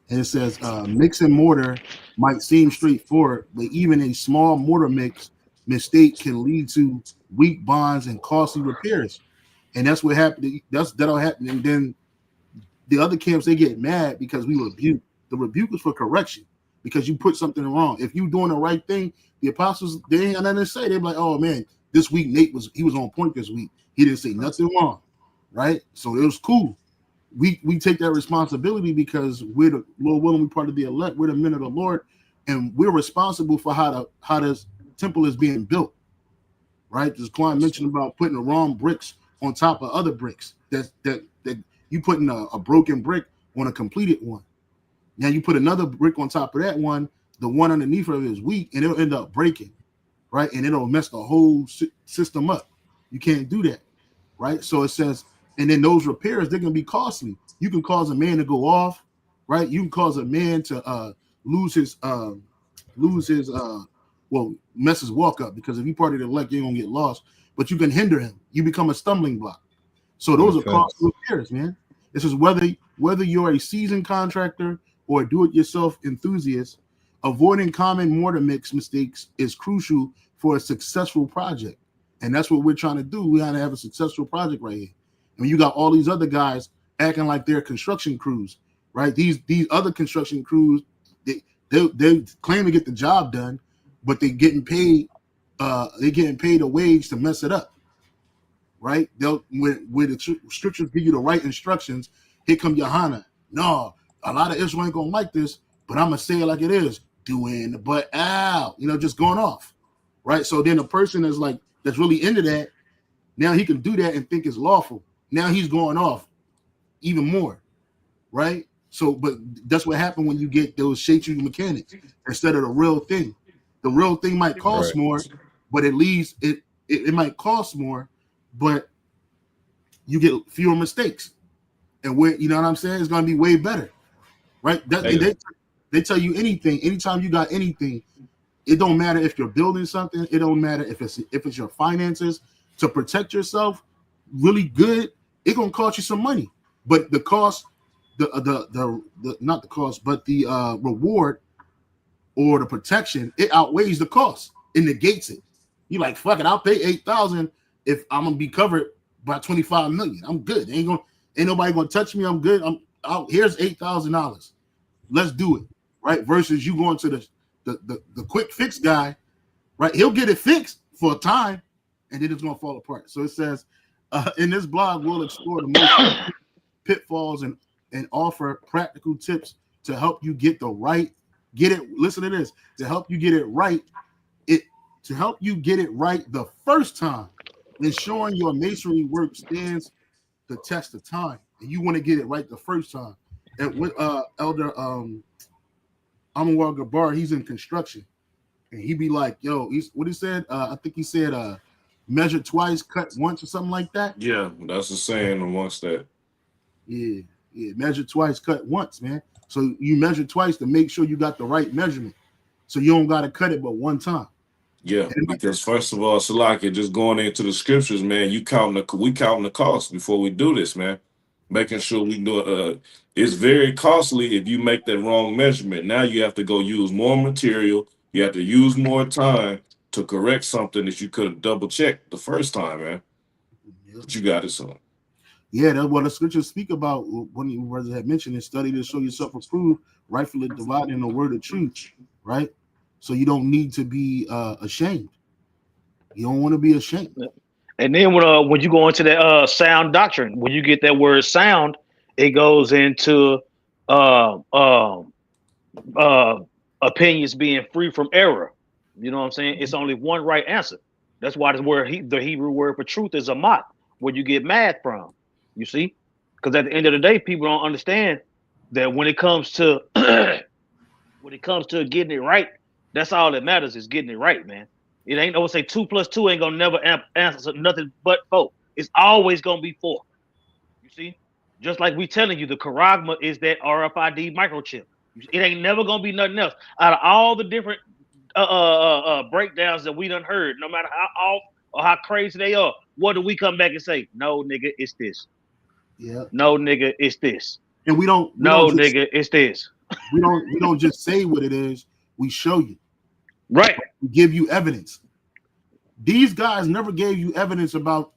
And it says mix and mortar might seem straightforward, but even a small mortar mistake can lead to weak bonds and costly repairs. And that's what happened. That'll happen. And then the other camps, they get mad because we rebuke. The rebuke is for correction because you put something wrong. If you doing the right thing, the apostles, they ain't got nothing to say. They're like, oh man, this week Nate was on point this week. He didn't say nothing wrong, right? So it was cool. We take that responsibility because we're the Lord willing, we're part of the elect, we're the men of the Lord, and we're responsible for how this temple is being built. Right? This client mentioned about putting the wrong bricks on top of other bricks. That you putting a broken brick on a completed one. Now you put another brick on top of that one, the one underneath of it is weak, and it'll end up breaking, right? And it'll mess the whole system up. You can't do that, right? So it says, and then those repairs, they're gonna be costly. You can cause a man to go off, right? You can cause a man to lose his mess his walk up, because if you part of the elect, you're gonna get lost, but you can hinder him. You become a stumbling block. So those are costly repairs, man. This is whether you're a seasoned contractor or a do-it-yourself enthusiast, avoiding common mortar mix mistakes is crucial for a successful project. And that's what we're trying to do. We got to have a successful project right here. I mean, you got all these other guys acting like they're construction crews, right? These other construction crews, they claim to get the job done, but they're getting paid a wage to mess it up, right? When the scriptures give you the right instructions, here come Johanna. No, a lot of Israel ain't gonna like this, but I'm gonna say it like it is. Doing the butt out, just going off, right? So then a person that's really into that, now he can do that and think it's lawful. Now he's going off even more, right? So, but that's what happened when you get those shade-tree mechanics instead of the real thing. The real thing might cost more, but at least it might cost more, but you get fewer mistakes. And you know what I'm saying? It's gonna be way better, right? They tell you anything, anytime you got anything, it don't matter if you're building something, it don't matter if it's your finances, to protect yourself really good, it's gonna cost you some money. But the cost, not the cost, but the reward or the protection, it outweighs the cost. It negates it. You're like, fuck it, I'll pay $8,000 if I'm gonna be covered by $25 million. I'm good. Ain't nobody gonna touch me. I'm good. I'm out. Here's $8,000. Let's do it, right? Versus you going to the quick fix guy, right? He'll get it fixed for a time, and then it's gonna fall apart. So it says, in this blog, we'll explore the most pitfalls and offer practical tips to help you listen to this, to help you get it right. To help you get it right the first time, ensuring your masonry work stands the test of time. And you want to get it right the first time. And with Elder Amawal Gabar, he's in construction. And he be like, yo, what he said? I think he said measure twice, cut once, or something like that. Yeah, that's the saying amongst that. Yeah, measure twice, cut once, man. So you measure twice to make sure you got the right measurement. So you don't got to cut it but one time. Yeah, because first of all, Salaki, just going into the scriptures, man, we counting the cost before we do this, man. Making sure we do it's very costly if you make that wrong measurement. Now you have to go use more material. You have to use more time to correct something that you could have double checked the first time, man. Yeah. But you got it, son. Yeah, that's what the scriptures speak about when you brothers had mentioned it. Study to show yourself approved, rightfully dividing the word of truth, right? So you don't need to be ashamed. You don't want to be ashamed. And then when you go into that sound doctrine, when you get that word sound, it goes into opinions being free from error. You know what I'm saying? It's only one right answer. That's why the Hebrew word for truth is amat, where you get mad from. You see? Because at the end of the day, people don't understand that when it comes to getting it right, That's all that matters is getting it right, man. It ain't no say 2 + 2 ain't gonna never answer nothing but 4. It's always gonna be 4. You see, just like we telling you, the Charagma is that RFID microchip. It ain't never gonna be nothing else. Out of all the different breakdowns that we done heard, no matter how off or how crazy they are, what do we come back and say? No, nigga, it's this. Yeah. No, nigga, it's this. And we don't nigga, it's this. We don't just say what it is. We show you. Right. We give you evidence. These guys never gave you evidence about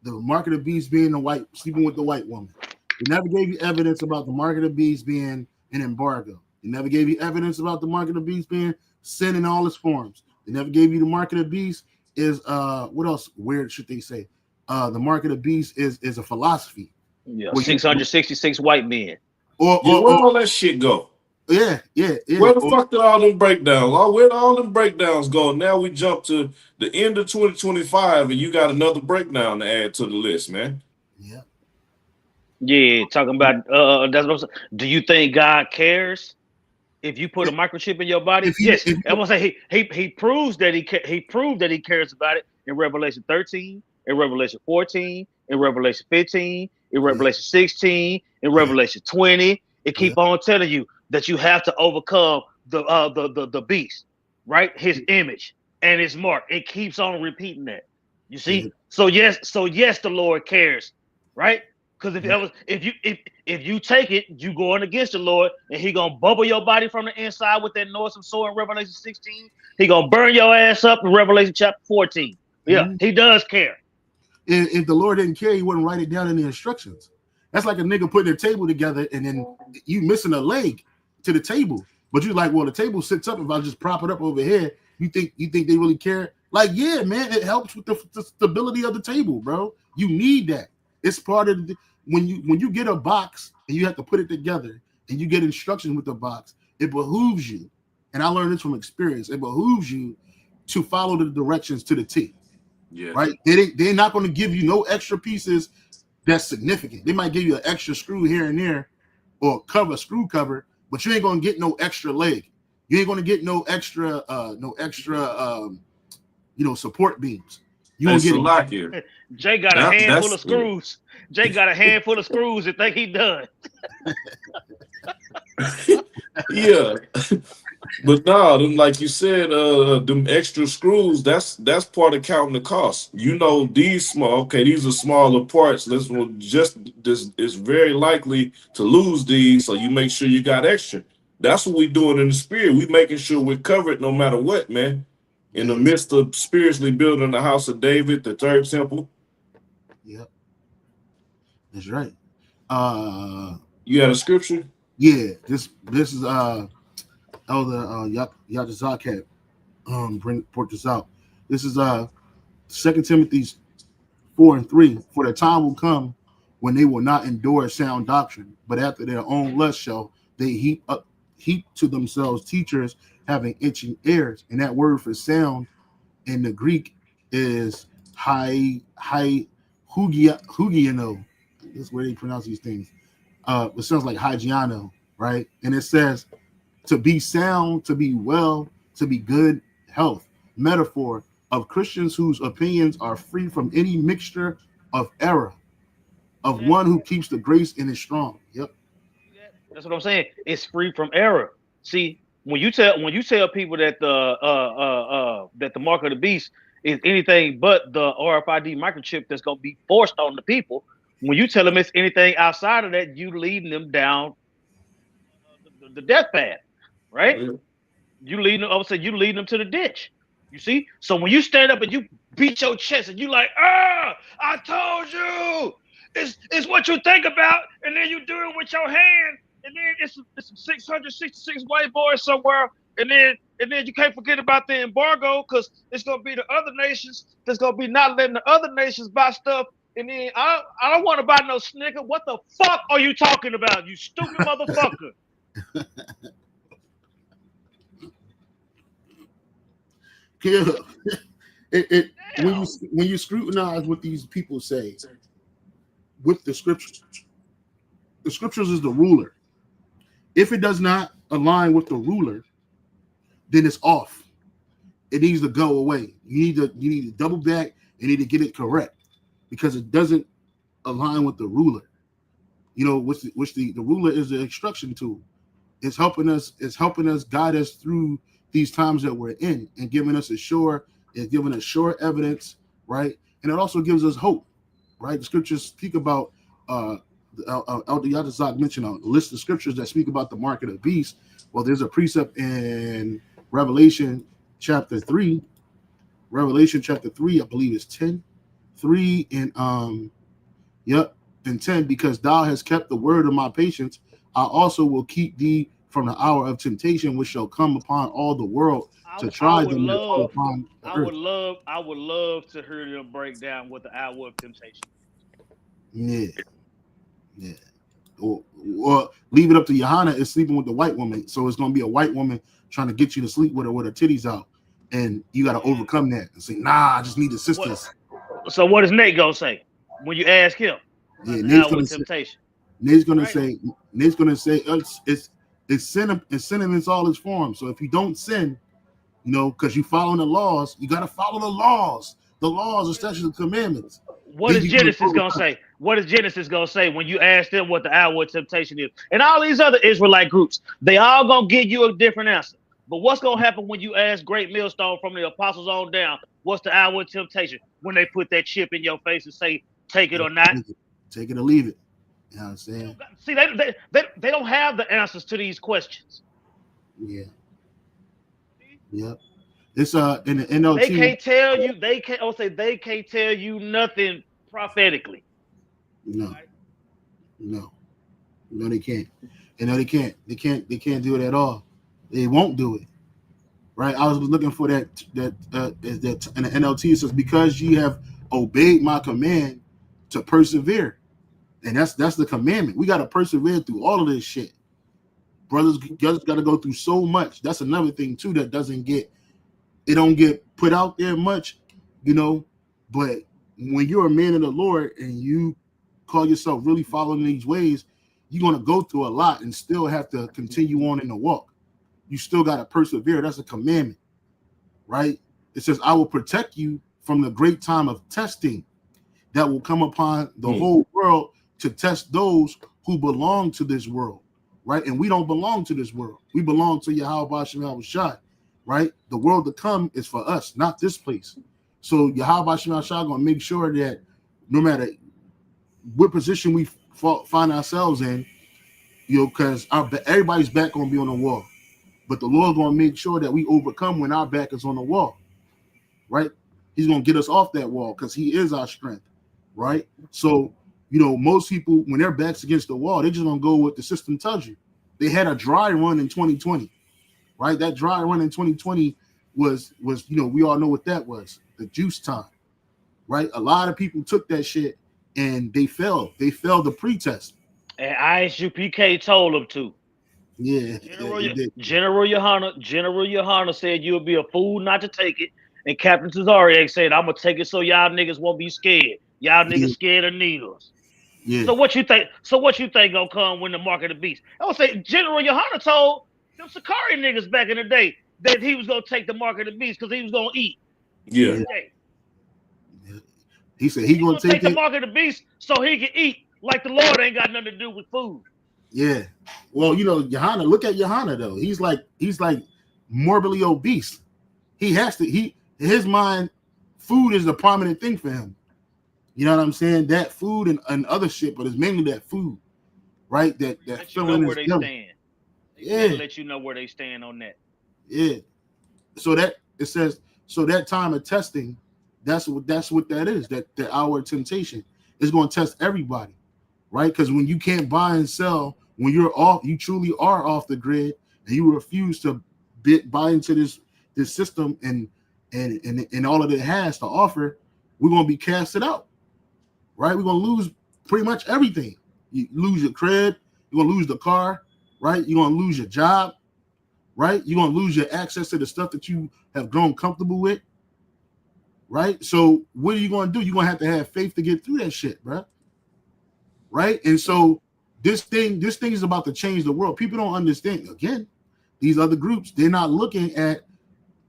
the mark of the beast being sleeping with the white woman. They never gave you evidence about the mark of the beast being an embargo. They never gave you evidence about the mark of the beast being sin in all its forms. They never gave you the mark of the beast is what else weird should they say? The mark of the beast is a philosophy. Yeah, 666 white men. Where all that shit go? Yeah. Where the fuck did all them breakdowns? Where did all them breakdowns go? Now we jump to the end of 2025, and you got another breakdown to add to the list, man. Yeah. Yeah, talking about that's what I'm saying. Do you think God cares if you put a microchip in your body? Yes. I'm gonna say he proves that he proved that he cares about it in Revelation 13, in Revelation 14, in Revelation 15, in Revelation 16, in Revelation 20. It keep on telling you that you have to overcome the beast, right? His image and his mark. It keeps on repeating that. You see? So yes, the Lord cares, right? Because if you take it, you going against the Lord, and he gonna bubble your body from the inside with that noisome sword in Revelation 16. He gonna burn your ass up in Revelation chapter 14. Yeah, he does care. If the Lord didn't care, he wouldn't write it down in the instructions. That's like a nigga putting a table together and then you missing a leg to the table. But you're like, well, the table sits up if I just prop it up over here. You think they really care? Like, yeah, man, it helps with the stability of the table, bro. You need that. It's part of when you get a box and you have to put it together and you get instructions with the box, it behooves you. And I learned this from experience. It behooves you to follow the directions to the T. Yeah. Right? They're not going to give you no extra pieces that's significant. They might give you an extra screw here and there or screw cover, but you ain't going to get no extra leg. You ain't going to get no extra support beams. You won't get a lot here. Jay got a handful of screws. Jay got a handful of screws and think he done. Yeah. But no, like you said, them extra screws, that's part of counting the cost. You know, these are smaller parts. This is very likely to lose these, so you make sure you got extra. That's what we doing in the spirit. We making sure we're covered no matter what, man. In the midst of spiritually building the house of David, the third temple. Yep. That's right. You had a scripture? Yeah, this is Elder Yadazakat brought this out. This is 2 Timothy 4:3. For the time will come when they will not endure sound doctrine, but after their own lust shall they heap to themselves teachers having itching ears. And that word for sound in the Greek is hugiano. That's where they pronounce these things. It sounds like hygiano, right? And it says to be sound, to be well, to be good health. Metaphor of Christians whose opinions are free from any mixture of error, of one who keeps the grace and is strong. Yep. That's what I'm saying. It's free from error. See, when you tell people that the mark of the beast is anything but the RFID microchip that's gonna be forced on the people, when you tell them it's anything outside of that, you leading them down the death path, right? Yeah. You leading them. I would say you leading them to the ditch. You see? So when you stand up and you beat your chest and you like, I told you, it's what you think about, and then you do it with your hand, and then it's 666 white boys somewhere, and then you can't forget about the embargo because it's gonna be the other nations that's gonna be not letting the other nations buy stuff. And then I don't want to buy no snicker. What the fuck are you talking about, you stupid motherfucker? Yeah. When you scrutinize what these people say with the scriptures is the ruler. If it does not align with the ruler, then it's off. It needs to go away. You need to double back. You need to get it correct because it doesn't align with the ruler. You know, which the ruler is the instruction tool. It's helping us guide us through these times that we're in and giving us sure evidence, right? And it also gives us hope, right? The scriptures speak about Elder Yadazak mentioned a list of scriptures that speak about the mark of the beast. Well, there's a precept in Revelation chapter 3, I believe it's 10, 3 and 10, because thou hast kept the word of my patience, I also will keep thee from the hour of temptation, which shall come upon all the world to try them that fall upon the earth. I would love to hear them break down what the hour of temptation is. Yeah. Or leave it up to Johanna is sleeping with the white woman. So it's going to be a white woman trying to get you to sleep with her with her titties out. And you got to overcome that and say, nah, I just need the sisters. So what does Nate going to say when you ask him? Yeah, Nate's going to say, it's sin, and sin in its all its forms. So if you don't sin, you know, because you're following the laws, you got to follow the laws, especially the commandments. What is Genesis going to say? What is Genesis going to say when you ask them what the hour of temptation is? And all these other Israelite groups, they all going to give you a different answer. But what's going to happen when you ask Great Millstone from the apostles on down, what's the hour of temptation? When they put that chip in your face and say, take it or not? Take it or leave it. You know what I'm saying? See, they don't have the answers to these questions. Yeah. Yep. It's in the NLT. They can't tell you. They can't tell you nothing prophetically. No, they can't. They can't. They can't do it at all. They won't do it. Right? I was looking for that in the NLT. It says, because ye have obeyed my command to persevere, and that's the commandment. We got to persevere through all of this shit. Brothers just got to go through so much. That's another thing too that don't get put out there much, you know. But when you're a man of the Lord and you call yourself really following these ways, you're going to go through a lot and still have to continue on in the walk. You still got to persevere. That's a commandment, right? It says, I will protect you from the great time of testing that will come upon the whole world to test those who belong to this world, right? And we don't belong to this world. We belong to Yahweh Shem Shai. Right? The world to come is for us, not this place. So Yahweh Shem Shai going to make sure that no matter what position we find ourselves in, you know, because everybody's back going to be on the wall. But the Lord going to make sure that we overcome when our back is on the wall. Right? He's going to get us off that wall because he is our strength. Right? So, you know, most people, when their back's against the wall, they just going to go with the system tells you. They had a dry run in 2020. Right, that dry run in 2020 was you know, we all know what that was, the juice time. Right, a lot of people took that shit and they failed. They failed the pretest. And ISUPK told them to. Yeah, General Yohana said you'll be a fool not to take it, and Captain Tazariak said I'm gonna take it so y'all niggas won't be scared. Y'all niggas scared of needles. Yeah. So what you think gonna come when the mark of the beast? I would say General Yohana told them Sakari niggas back in the day that he was gonna take the mark of the beast because he was gonna eat. Yeah. He said he's gonna take the mark of the beast so he can eat. Like the Lord ain't got nothing to do with food. Yeah. Well, you know, Johanna, look at Johanna though. He's like morbidly obese. He has to, his mind, food is the prominent thing for him. You know what I'm saying? That food and other shit, but it's mainly that food, right? That filling where they stand. Yeah. Let you know where they stand on that. Yeah. So that it says, so that time of testing, that's what that is. That hour of temptation is going to test everybody, right? Because when you can't buy and sell, when you're off, you truly are off the grid, and you refuse to buy into this system and all of it has to offer, we're going to be casted out, right? We're going to lose pretty much everything. You lose your crib, you're going to lose the car, right? You're going to lose your job, right? You're going to lose your access to the stuff that you have grown comfortable with, right? So what are you going to do? You're going to have faith to get through that shit, bro. Right? And so this thing is about to change the world. People don't understand. Again, these other groups, they're not looking at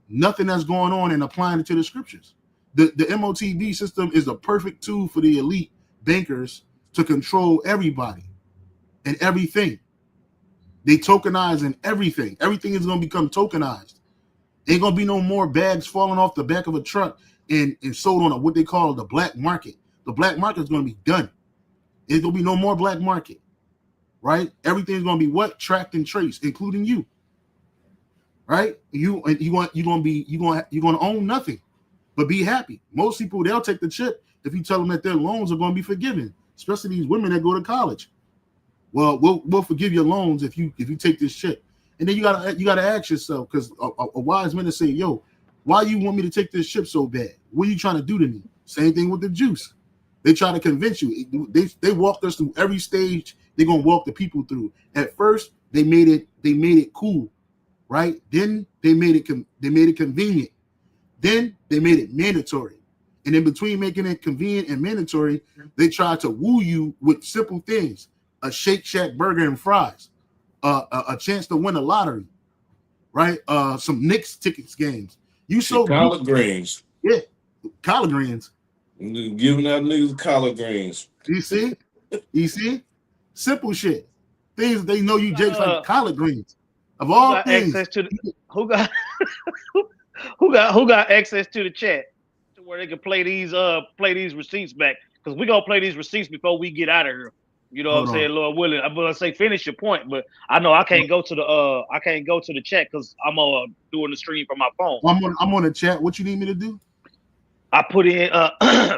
nothing that's going on and applying it to the scriptures. The MOTB system is a perfect tool for the elite bankers to control everybody and everything. They tokenize and everything. Everything is going to become tokenized. Ain't going to be no more bags falling off the back of a truck and sold on what they call the black market. The black market is going to be done. There's going to be no more black market, right? Everything's going to be what? Tracked and traced, including you, right? You're going to own nothing, but be happy. Most people, they'll take the chip if you tell them that their loans are going to be forgiven, especially these women that go to college. Well, we'll forgive your loans if you take this chip. And then you gotta ask yourself, because a wise man to say, yo, why you want me to take this chip so bad? What are you trying to do to me? Same thing with the juice. They try to convince you. They walked us through every stage they're gonna walk the people through. At first, they made it cool, right? Then they made it convenient. Then they made it mandatory. And in between making it convenient and mandatory, they tried to woo you with simple things: a Shake Shack burger and fries, a chance to win a lottery, right? Some Knicks tickets games. You so collard greens. Yeah, collard greens. Giving out niggas collard greens. You see? Simple shit. Things they know you Jake's like collard greens. Of all things. Who got access to the chat to where they can play these receipts back? Because we're gonna play these receipts before we get out of here. You know what I'm saying, Lord willing. I'm gonna say finish your point, but I know I can't go to the chat because I'm doing the stream from my phone. I'm on the chat. What you need me to do? I put in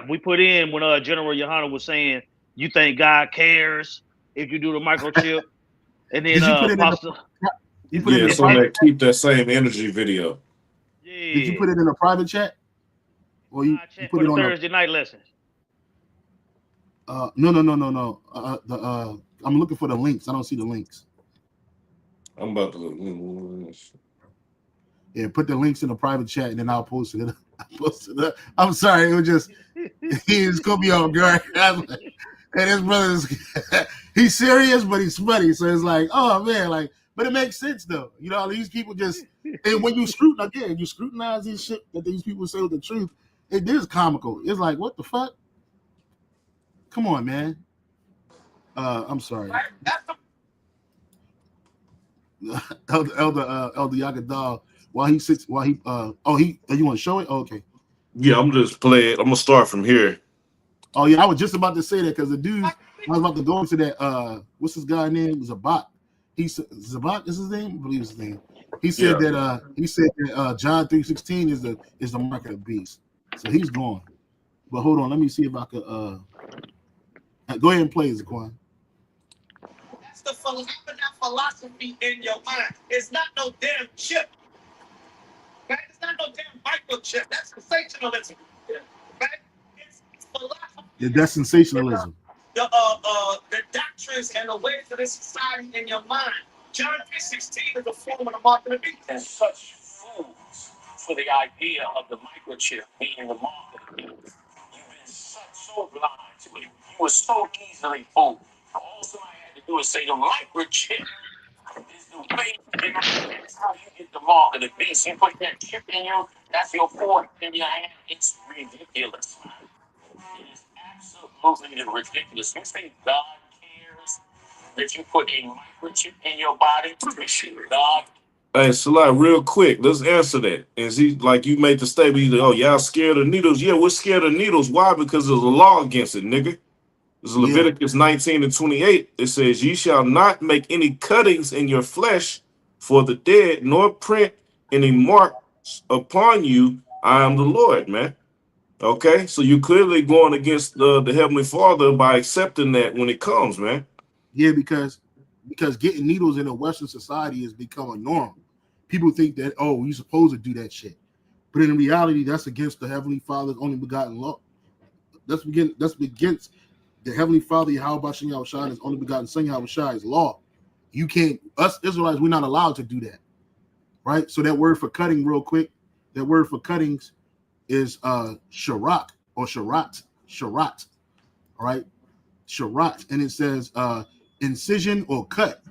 we put in when General Johanna was saying you think God cares if you do the microchip, and then you put it in so that keep that same energy video. Yeah. Did you put it in a private chat? Or you put it on Thursday night lessons? No. I'm looking for the links. I don't see the links. I'm about to look. Yeah, put the links in the private chat and then I'll post it. I'm sorry, it was just he's gonna be on guard. And his brother's he's serious, but he's funny. So it's like, oh man, like, but it makes sense though. You know, these people just, and when you scrutinize this shit that these people say with the truth, it is comical. It's like, what the fuck? Come on, man. I'm sorry. Elder Yagadal, you want to show it? Oh, okay. Yeah, I'm just playing. I'm gonna start from here. Oh yeah, I was just about to say that because the dude, I was about to go into that. What's this guy name? Zabak. Zabak is his name. I believe his name. He said that John 3:16 is the mark of the beast. So he's gone. But hold on, let me see if I could. Go ahead and play, Zaquan. That's the philosophy in your mind. It's not no damn chip. Right? It's not no damn microchip. That's sensationalism. Right? It's philosophy. Yeah, that's sensationalism. The doctrines and the ways of this society in your mind. John 3:16 is a form of the mark of the beast. And such fools for the idea of the microchip being the mark of the beast. You've been so blind to it. You were so easily fooled. All somebody had to do is say the microchip is the way. That's how you get the mark of the beast. You put that chip in you, that's your fourth in your hand. It's ridiculous, man. It is absolutely ridiculous. You think God cares that you put a microchip in your body? God. Hey, Salah, real quick, let's answer that. And see, like you made the statement, y'all scared of needles. Yeah, we're scared of needles. Why? Because there's a law against it, nigga. It's Leviticus 19:28. It says, ye shall not make any cuttings in your flesh for the dead, nor print any marks upon you. I am the Lord, man. Okay, so you're clearly going against the Heavenly Father by accepting that when it comes, man. Yeah, because getting needles in a Western society has become a norm. People think that, oh, you're supposed to do that shit. But in reality, that's against the Heavenly Father's only begotten law. That's against the Heavenly Father, Yahweh Shem Yahushua, his only begotten Son, Yahushua's law. You can't, us Israelites, we're not allowed to do that. Right? So that word for cutting, real quick, that word for cuttings is sharat or sharat. All right? Sharat. And it says incision or cut.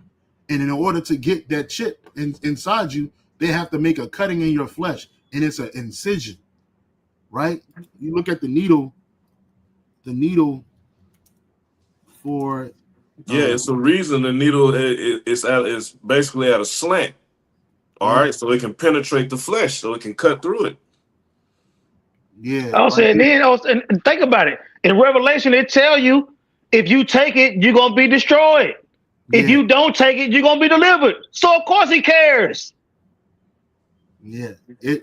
And in order to get that chip inside you, they have to make a cutting in your flesh, and it's an incision, right? You look at the needle for it's the reason the needle is basically at a slant. All right, so it can penetrate the flesh, so it can cut through it. Yeah. I was saying, and think about it. In Revelation, it tell you if you take it, you're gonna be destroyed. If you don't take it, you're gonna be delivered. So of course he cares. Yeah. Like,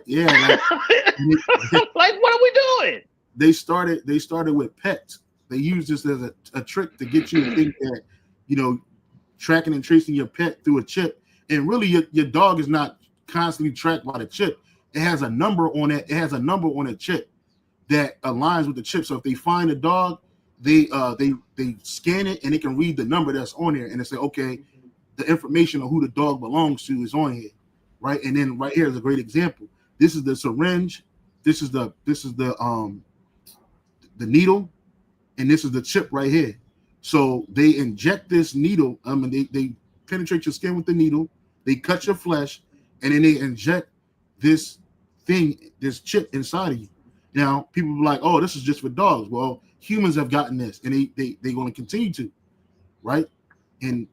what are we doing? They started with pets. They used this as a trick to get you to think that, tracking and tracing your pet through a chip. And really your dog is not constantly tracked by the chip. It has a number on it. It has a number on a chip that aligns with the chip. So if they find a dog, they scan it and they can read the number that's on there, and they say, okay, the information of who the dog belongs to is on here, right? And then right here is a great example. This is the syringe. This is the needle, and this is the chip right here. So they inject this needle. They penetrate your skin with the needle. They cut your flesh, and then they inject this chip inside of you. Now, people are like, oh, this is just for dogs. Well, humans have gotten this, and they're going to continue to, right? And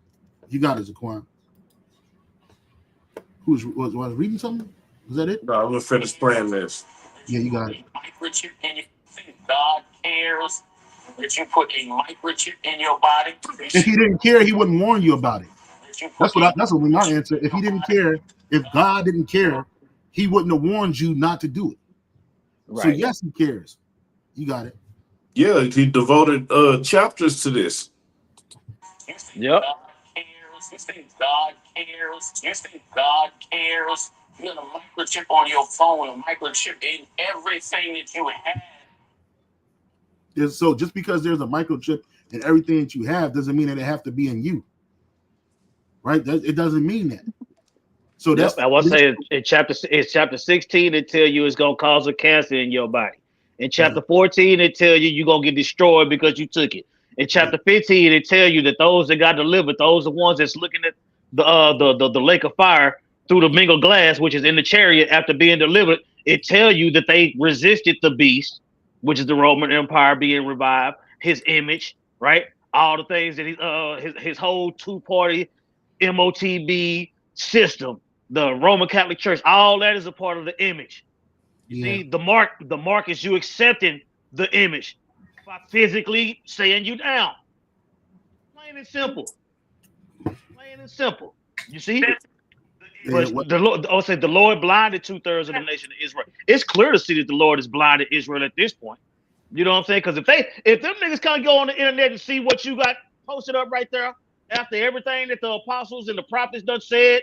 you got it, Zaquan. Was reading something? Was that it? No, I'm going to finish playing this. Yeah, you got it. Microchip in you. Think God cares that you put a microchip in your body? If he didn't care, he wouldn't warn you about it. That's what my answer. If he didn't care, if God didn't care, he wouldn't have warned you not to do it. Right. So yes, he cares. You got it. Yeah, he devoted chapters to this. Yep. You think God cares? You think God cares? You got a microchip on your phone, a microchip in everything that you have. So just because there's a microchip in everything that you have doesn't mean that it have to be in you. Right? It doesn't mean that. So that's I will say in chapter 16, it tell you it's gonna cause a cancer in your body. In chapter 14, it tell you you're gonna get destroyed because you took it. In chapter 15, it tell you that those that got delivered, those are the ones that's looking at the lake of fire through the mingled glass, which is in the chariot after being delivered. It tell you that they resisted the beast, which is the Roman Empire being revived, his image, right? All the things that his whole two-party MOTB system, the Roman Catholic Church, all that is a part of the image. You see, the mark is you accepting the image by physically saying you down. Plain and simple. Plain and simple. You see? The Lord blinded 2/3 of the nation of Israel. It's clear to see that the Lord has blinded Israel at this point. You know what I'm saying? Because if them niggas can't go on the internet and see what you got posted up right there after everything that the apostles and the prophets done said,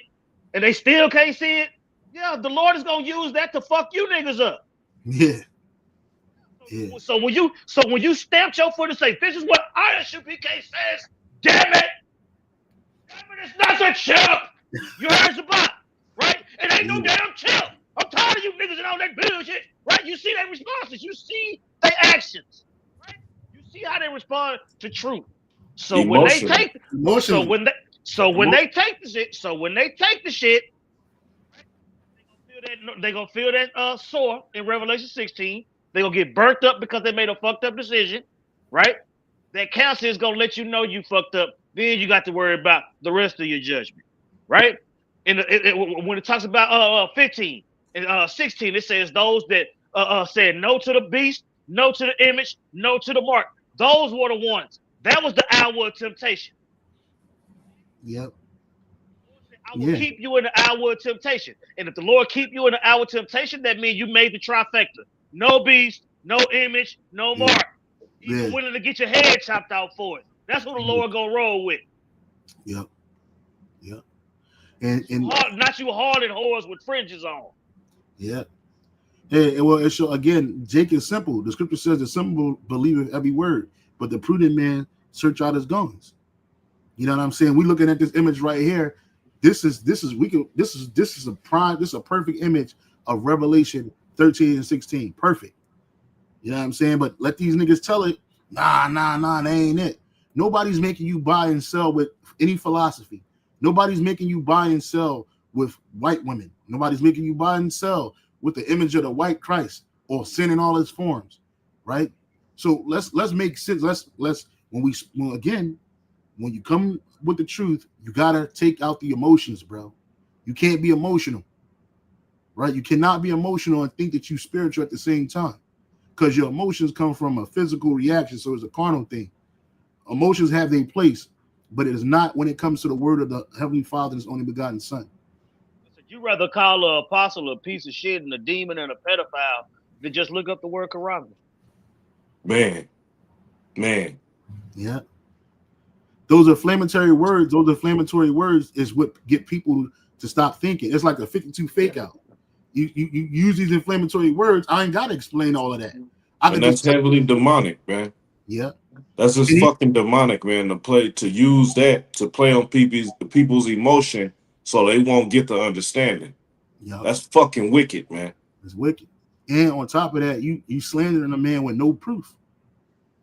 and they still can't see it, yeah, the Lord is gonna use that to fuck you niggas up. Yeah. So when you stamp your foot and say, this is what ISUPK says, damn it, it's not a chip. You heard the bot, right? It ain't no damn chip. I'm tired of you niggas and all that bullshit, right? You see their responses, you see their actions, right? You see how they respond to truth. So when they take the shit, they're gonna feel that sore in Revelation 16. They're gonna get burnt up because they made a fucked up decision, right? That council is gonna let you know you fucked up. Then you got to worry about the rest of your judgment, right? And when it talks about 15 and 16, it says those that said no to the beast, no to the image, no to the mark. Those were the ones. That was the hour of temptation. Yep. I will keep you in the hour of temptation. And if the Lord keep you in the hour of temptation, that means you made the trifecta. No beast, no image, no mark. You're willing to get your head chopped out for it. That's what the Lord gonna roll with. Yep. Yep. And not you hardened whores with fringes on. Yeah. Hey, well, it show again, Jake is simple. The scripture says the simple believeth every word, but the prudent man search out his goings. You know what I'm saying? We looking at this image right here. This is a perfect image of Revelation 13 and 16. Perfect. You know what I'm saying? But let these niggas tell it. Nah, that ain't it. Nobody's making you buy and sell with any philosophy. Nobody's making you buy and sell with white women. Nobody's making you buy and sell with the image of the white Christ or sin in all its forms, right? So let's make sense. Let's when you come with the truth, you gotta take out the emotions, bro. You can't be emotional, right? You cannot be emotional and think that you spiritual at the same time, because your emotions come from a physical reaction, so it's a carnal thing. Emotions have their place, but it is not when it comes to the word of the Heavenly Father's only begotten Son. You rather call an apostle a piece of shit and a demon and a pedophile than just look up the word Quran. Man. Yeah. Those inflammatory words is what get people to stop thinking. It's like a 52 fake out. You use these inflammatory words. I ain't got to explain all of that. And that's heavily demonic, man. Yeah. That's just fucking demonic, man, to use that to play on people's emotion so they won't get the understanding. Yeah. That's fucking wicked, man. It's wicked. And on top of that, you slandering a man with no proof.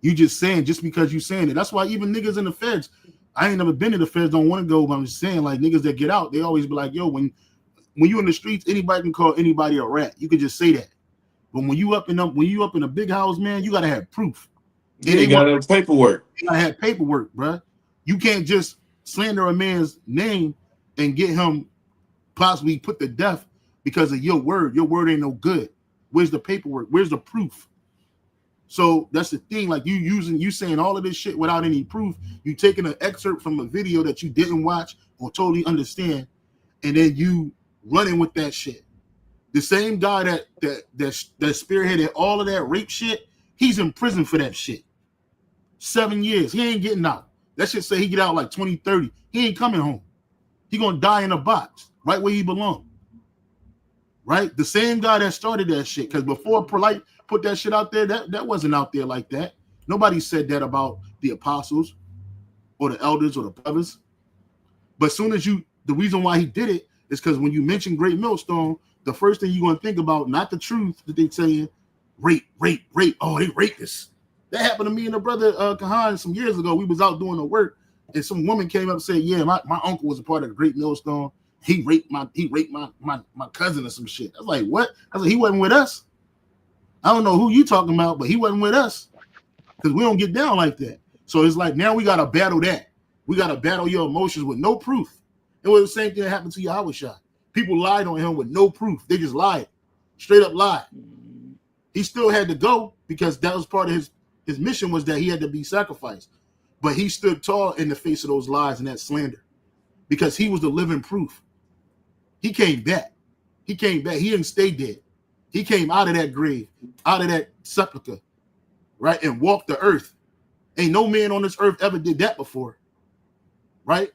You just saying just because you saying it. That's why even niggas in the feds, I ain't never been to the feds, don't want to go, but I'm just saying, like, niggas that get out, they always be like, yo, when you in the streets, anybody can call anybody a rat. You can just say that. But when you up in a big house, man, you gotta have proof. Yeah, you gotta have paperwork. You gotta have paperwork, bro. You can't just slander a man's name and get him possibly put to death because of your word. Your word ain't no good. Where's the paperwork? Where's the proof? So that's the thing. Like you saying all of this shit without any proof. You taking an excerpt from a video that you didn't watch or totally understand, and then you running with that shit. The same guy that spearheaded all of that rape shit, he's in prison for that shit. 7 years. He ain't getting out. That shit say he get out like 2030. He ain't coming home. He gonna die in a box right where he belong. Right? The same guy that started that shit. Because before Polite put that shit out there, that wasn't out there like that. Nobody said that about the apostles or the elders or the brothers. But soon as the reason why he did it is because when you mention Great Millstone, the first thing you're gonna think about, not the truth that they saying, rape. Oh, they rapists. That happened to me and the brother Kahan some years ago. We was out doing the work, and some woman came up and said, "Yeah, my uncle was a part of the Great Millstone. He raped my cousin or some shit." I was like, "What?" I was like, "He wasn't with us. I don't know who you talking about, but he wasn't with us because we don't get down like that." So it's like now we gotta battle that. We gotta battle your emotions with no proof. It was the same thing that happened to Yahweh Shah. People lied on him with no proof. They just lied, straight up lied. He still had to go because that was part of his mission, was that he had to be sacrificed. But he stood tall in the face of those lies and that slander because he was the living proof. He came back. He didn't stay dead. He came out of that grave, out of that sepulcher, right, and walked the earth. Ain't no man on this earth ever did that before, right?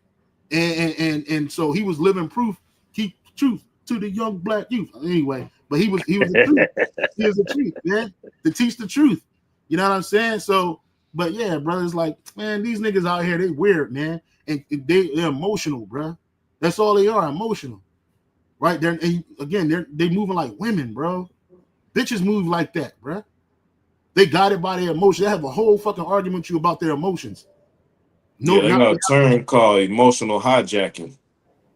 And so he was living proof. Keep the truth to the young black youth. Anyway, but he was the truth. He was the truth, man, to teach the truth. You know what I'm saying? So, but yeah, brothers, like, man, these niggas out here, they weird, man, and they're emotional, bro. That's all they are, emotional, right? They're moving like women, bro. Bitches move like that, bro. They guided by their emotions. They have a whole fucking argument with you about their emotions. No, they got a term called emotional hijacking.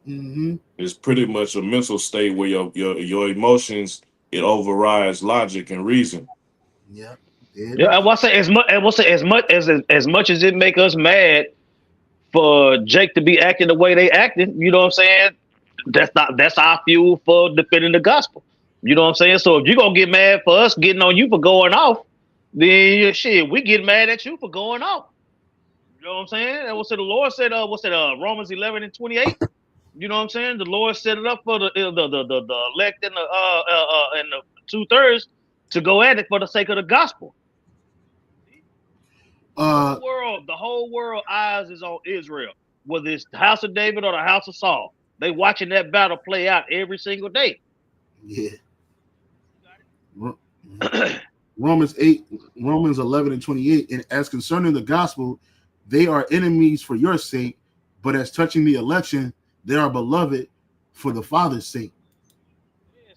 Mm-hmm. It's pretty much a mental state where your emotions, it overrides logic and reason. Yeah. Yeah, I will say as much as it make us mad for Jake to be acting the way they acting, you know what I'm saying? That's our fuel for defending the gospel. You know what I'm saying? So if you're gonna get mad for us getting on you for going off, then shit, we get mad at you for going off. You know what I'm saying? And the Lord said, Romans 11:28. You know what I'm saying? The Lord set it up for the elect and the 2/3 to go at it for the sake of the gospel. The whole world eyes is on Israel, whether it's the house of David or the house of Saul. They watching that battle play out every single day. Yeah. Romans 11:28. And as concerning the gospel, they are enemies for your sake, but as touching the election, they are beloved for the Father's sake.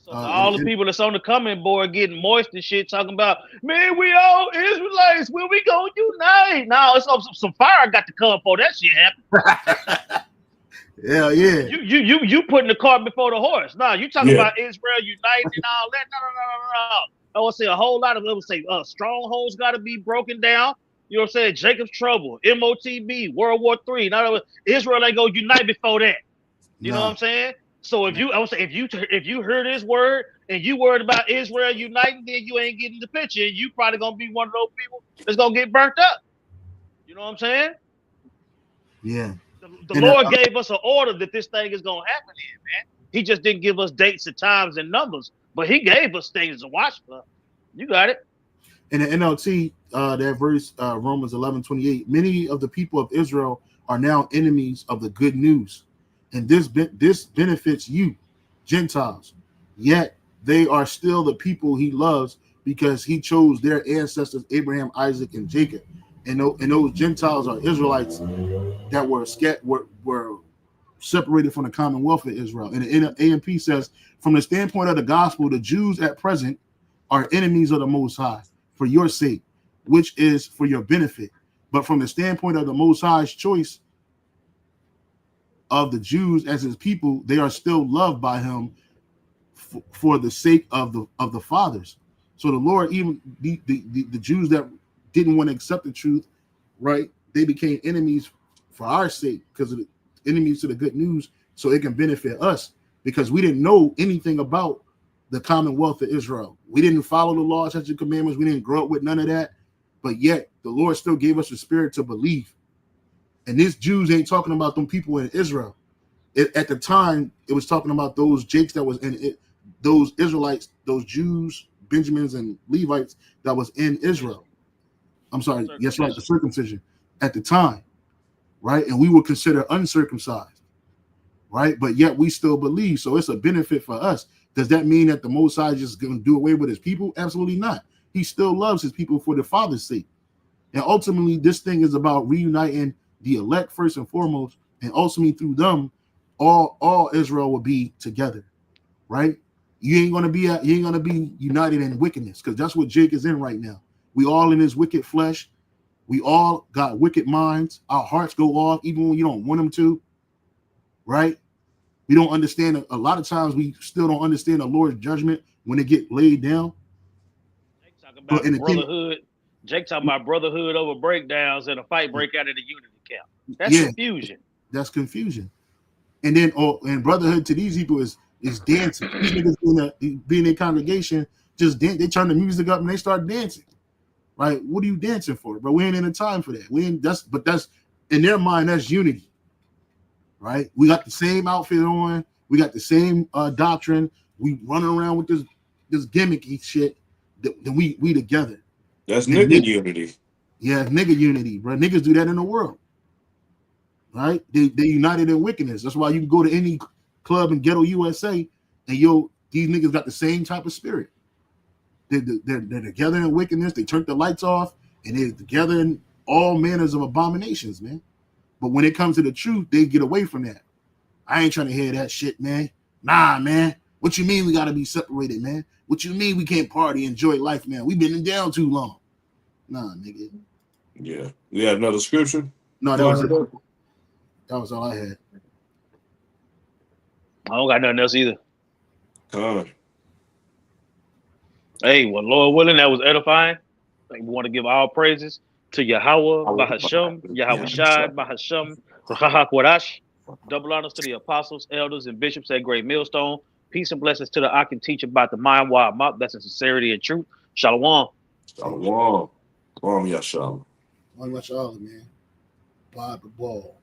So all the people that's on the comment board getting moist and shit, talking about, man, we all Israelites, when we gonna unite? No, it's some fire got to come for that shit happen. Yeah, yeah. You putting the cart before the horse. No, you talking Yeah. about Israel united and all that. No. I would say a whole lot of them would say strongholds got to be broken down. You know what I'm saying? Jacob's trouble, MOTB, World War III. Now Israel ain't go unite before that. You know what I'm saying? So if you heard his word and you worried about Israel uniting, then you ain't getting the picture. And you probably gonna be one of those people that's gonna get burnt up. You know what I'm saying? Yeah. The Lord gave us an order that this thing is gonna happen in, man. He just didn't give us dates and times and numbers, but he gave us things to watch for. You got it. In the NLT, that verse, Romans 11:28, many of the people of Israel are now enemies of the good news, and this benefits you, Gentiles. Yet they are still the people he loves because he chose their ancestors, Abraham, Isaac, and Jacob. And those Gentiles are Israelites that were separated from the commonwealth of Israel. And the AMP says, from the standpoint of the gospel, the Jews at present are enemies of the Most High for your sake, which is for your benefit. But from the standpoint of the Most High's choice of the Jews as his people, they are still loved by him for the sake of the fathers. So the Lord, even the Jews that didn't want to accept the truth, right? They became enemies for our sake because of the enemies to the good news, so it can benefit us because we didn't know anything about the commonwealth of Israel. We didn't follow the laws, statutes, and commandments. We didn't grow up with none of that, but yet the Lord still gave us the spirit to believe. And these Jews ain't talking about them people in Israel. At the time, it was talking about those Jakes that was in it, those Israelites, those Jews, Benjamins, and Levites that was in Israel. I'm sorry, yes, right, the circumcision at the time, right? And we were considered uncircumcised, right? But yet we still believe, so it's a benefit for us. Does that mean that the Most High is just going to do away with his people? Absolutely not. He still loves his people for the Father's sake. And ultimately, this thing is about reuniting the elect first and foremost, and ultimately through them, all Israel will be together, right? You ain't gonna be united in wickedness, because that's what Jake is in right now. We all in his wicked flesh. We all got wicked minds. Our hearts go off even when you don't want them to, right? We don't understand. A lot of times we still don't understand the Lord's judgment when it get laid down. Jake talking about brotherhood. Jake talking about brotherhood over breakdowns and a fight break out of the unity camp. That's confusion. That's confusion. And then and brotherhood to these people is dancing. These niggas being in congregation, just dance. They turn the music up and they start dancing. Right? What are you dancing for, bro? We ain't in the time for that. That's in their mind, that's unity. Right? We got the same outfit on, we got the same doctrine, we running around with this gimmicky shit. Then we together. That's nigga unity. Yeah, nigga unity, bro. Niggas do that in the world. Right? They united in wickedness. That's why you can go to any club in ghetto USA and these niggas got the same type of spirit. They're together in wickedness. They turned the lights off and they're together in all manners of abominations, man. But when it comes to the truth, they get away from that. I ain't trying to hear that shit, man. Nah, man. What you mean we gotta be separated, man? What you mean we can't party, enjoy life, man? We've been down too long. Nah, nigga. Yeah. We had another scripture? No, that was it. That was all I had. I don't got nothing else either. Come. Hey, well, Lord willing, that was edifying. We want to give all praises to Yahweh, Bahasham, Yahweh Shai, Bahasham, Rahak Wadash. Double honors to the apostles, elders, and bishops at Great Millstone. Peace and blessings to the I can teach about the mind wild mouth. That's in sincerity and truth. Shalom. Shalom. Shalom, Yashalom. Shalom, man. Bob the ball.